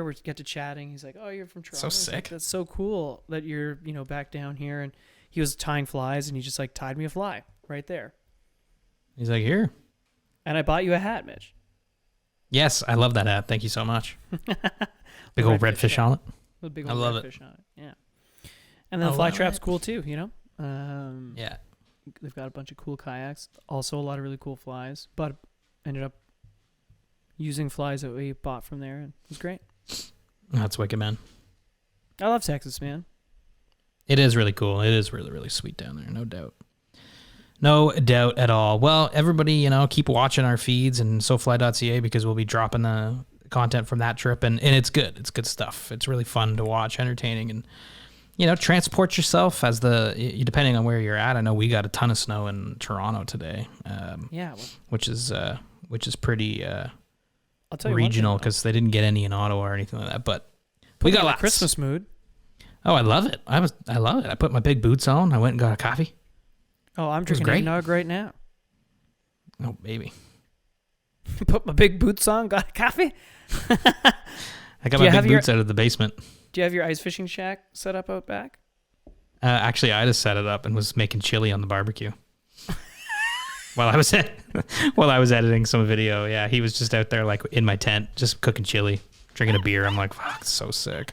We get to chatting. He's like, oh, you're from Toronto. So I was like, sick. that's so cool that you're, back down here. And he was tying flies and he just like tied me a fly right there. He's like, here. And I bought you a hat, Mitch. Yes, I love that hat. Thank you so much. Big old redfish on it. With a big I old love redfish on it. Yeah. And then the fly trap's cool too, Yeah. They've got a bunch of cool kayaks. Also a lot of really cool flies. But ended up using flies that we bought from there, and it was great. That's wicked, man. I love Texas, man. It is really cool. It is really, really sweet down there. No doubt. No doubt at all. Well, everybody, keep watching our feeds and SoFly.ca, because we'll be dropping the content from that trip, and it's good. It's good stuff. It's really fun to watch, entertaining, and transport yourself as depending on where you're at. I know we got a ton of snow in Toronto today. Which is pretty I'll tell you regional because they didn't get any in Ottawa or anything like that. But we got lots. Christmas mood. Oh, I love it. I love it. I put my big boots on. I went and got a coffee. Oh, I'm drinking eggnog right now. Oh, baby. Put my big boots on, got a coffee. I got my big boots out of the basement. Do you have your ice fishing shack set up out back? Actually, I just set it up and was making chili on the barbecue. while I was editing some video. Yeah, he was just out there like in my tent, just cooking chili, drinking a beer. I'm like, fuck, so sick.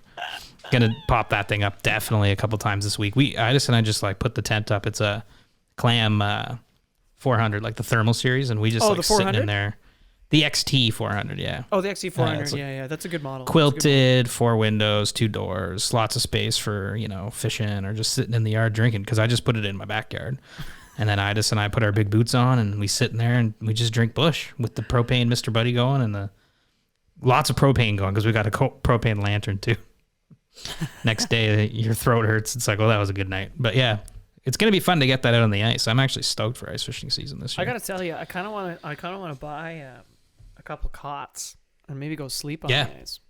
Gonna pop that thing up definitely a couple times this week. I just like put the tent up. It's a Clam 400, like the thermal series, and we just like sitting in there. The XT 400, yeah. Oh, the XT 400, yeah. That's a good model. Quilted, 4 windows, 2 doors, lots of space for, fishing or just sitting in the yard drinking, because I just put it in my backyard. And then Idis and I put our big boots on, and we sit in there, and we just drink bush with the propane Mr. Buddy going, and lots of propane going, because we got a propane lantern, too. Next day, your throat hurts. It's like, well, that was a good night. But, yeah. It's gonna be fun to get that out on the ice. I'm actually stoked for ice fishing season this year. I gotta tell you, I kind of want to buy a couple cots and maybe go sleep on the ice.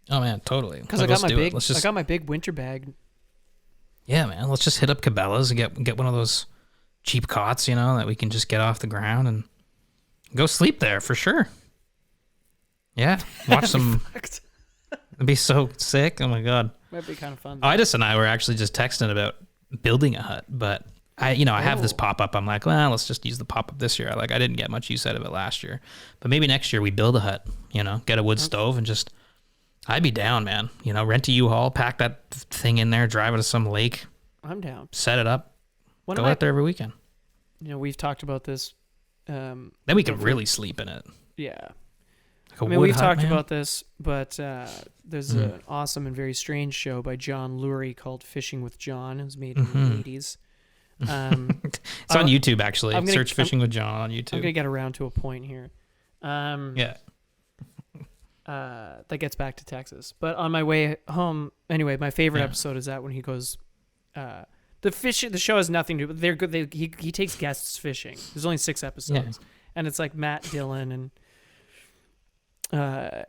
Oh man, totally. Because I got my big winter bag. Yeah, man. Let's just hit up Cabela's and get one of those cheap cots, that we can just get off the ground and go sleep there for sure. Yeah, watch some. It'd be so sick. Oh my god. Might be kind of fun. Idis and I were actually just texting about building a hut, but I have this pop-up. I'm like, well, let's just use the pop-up this year. I didn't get much use out of it last year, but maybe next year we build a hut, get a wood stove and just, I'd be down, man. Rent a U-Haul, pack that thing in there, drive it to some lake. I'm down. Set it up. Go out there every weekend. We've talked about this. Then we can really sleep in it. Yeah. We've talked about this, but there's an awesome and very strange show by John Lurie called Fishing with John. It was made in the 80s. It's on YouTube, actually. Search Fishing with John on YouTube. I'm going to get around to a point here. Yeah. That gets back to Texas. But on my way home, anyway, my favorite episode is that when he goes... the show has nothing to do... They're good. He takes guests fishing. There's only 6 episodes. And it's like Matt Dillon and...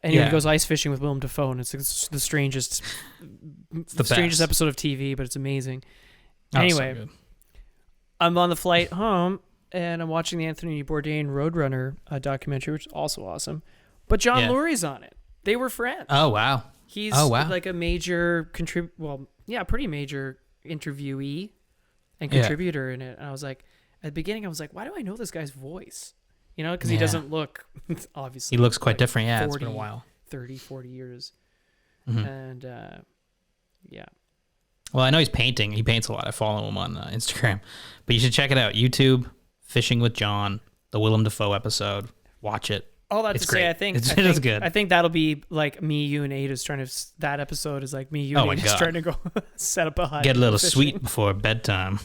he goes ice fishing with Willem Dafoe, and it's the strangest episode of TV, but it's amazing. Anyway, so I'm on the flight home, and I'm watching the Anthony Bourdain Roadrunner documentary, which is also awesome. But John Lurie's on it. They were friends. Oh wow, he's like a major pretty major interviewee and contributor in it. And I was like, at the beginning, I was like, why do I know this guy's voice? Because he doesn't look, obviously. He looks quite different, yeah. 40, it's been a while. 30, 40 years. Mm-hmm. And, Well, I know he's painting. He paints a lot. I follow him on Instagram. But you should check it out. YouTube, Fishing with John, the Willem Dafoe episode. Watch it. All that to great. Say, I think it's good. I think that'll be like me, you, and Ada's trying to... That episode is like me, you, and Ada's trying to go set up a hut. Get a little sweet before bedtime.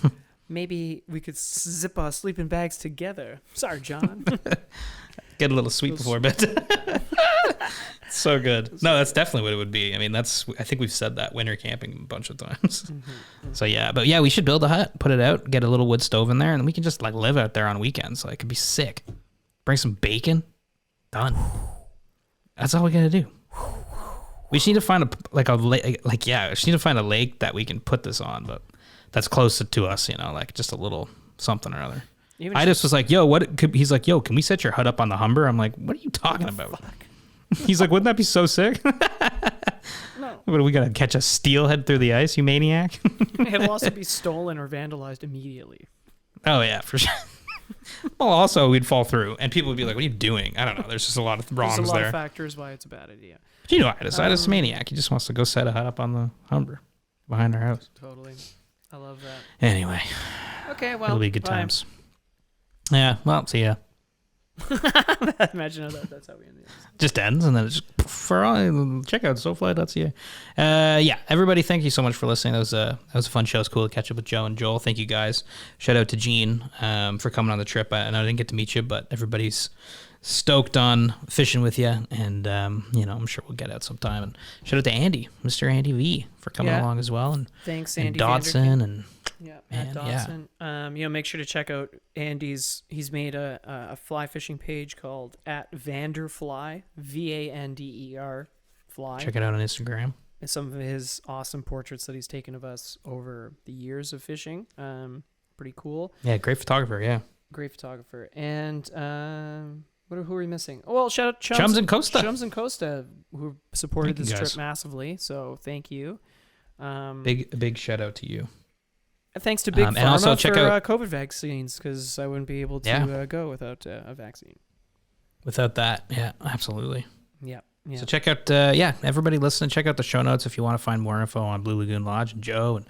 Maybe we could zip our sleeping bags together. Sorry, John. Get a little sweet before bed. So good. No, that's definitely what it would be. I mean, I think we've said that winter camping a bunch of times. Mm-hmm. So yeah, but yeah, we should build a hut, put it out, get a little wood stove in there, and we can just like live out there on weekends. Like it'd be sick. Bring some bacon. Done. That's all we gotta do. We just need to find we just need to find a lake that we can put this on, but that's closer to us, like just a little something or other. I just was like, he's like, yo, can we set your hut up on the Humber? I'm like, what are you talking about? Fuck? He's like, wouldn't that be so sick? No. What, are we going to catch a steelhead through the ice, you maniac? It'll also be stolen or vandalized immediately. Oh, yeah, for sure. Well, also, we'd fall through, and people would be like, what are you doing? I don't know. There's just a lot of wrongs there. There's a lot of factors why it's a bad idea. But you know Idis. Idis is a maniac. He just wants to go set a hut up on the Humber behind our house. Totally. I love that. Anyway. Okay, well, it'll be good times. Yeah, well, see ya. Imagine that's how we end it. Just ends, and then it's just check out SoFly.ca. Yeah, everybody, thank you so much for listening. That was a fun show. It's cool to catch up with Joe and Joel. Thank you guys. Shout out to Gene for coming on the trip. I know I didn't get to meet you, but everybody's stoked on fishing with you, and I'm sure we'll get out sometime. And shout out to Andy, Mr. Andy V, for coming along as well, and thanks, and Andy Dodson, and at Dodson. Make sure to check out Andy's. He's made a fly fishing page called @Vanderfly, VANDER fly. Check it out on Instagram. And some of his awesome portraits that he's taken of us over the years of fishing. Pretty cool. Yeah, great photographer. Yeah, great photographer. And who are we missing? Oh, well, shout out Chums and Costa. Chums and Costa, who supported Thank this you, guys. trip massively. So thank you. Big shout out to you. Thanks to Big Pharma and also check for out COVID vaccines, because I wouldn't be able to go without a vaccine. Without that, yeah, absolutely. Yeah. So check out, everybody listen, check out the show notes if you want to find more info on Blue Lagoon Lodge and Joe. And,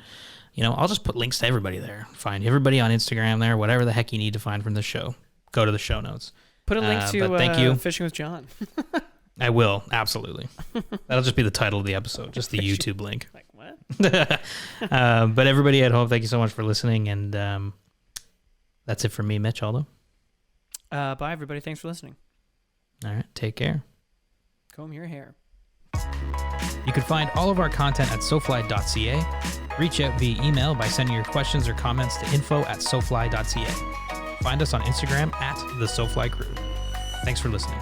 I'll just put links to everybody there. Find everybody on Instagram there, whatever the heck you need to find from the show. Go to the show notes. Put a link to thank you. Fishing with John. I will, absolutely. That'll just be the title of the episode, just the YouTube link. Like, what? But everybody at home, thank you so much for listening. And that's it for me, Mitch, Aldo. Bye, everybody. Thanks for listening. All right, take care. Comb your hair. You can find all of our content at sofly.ca. Reach out via email by sending your questions or comments to info@sofly.ca. Find us on Instagram @the SoFly Crew. Thanks for listening.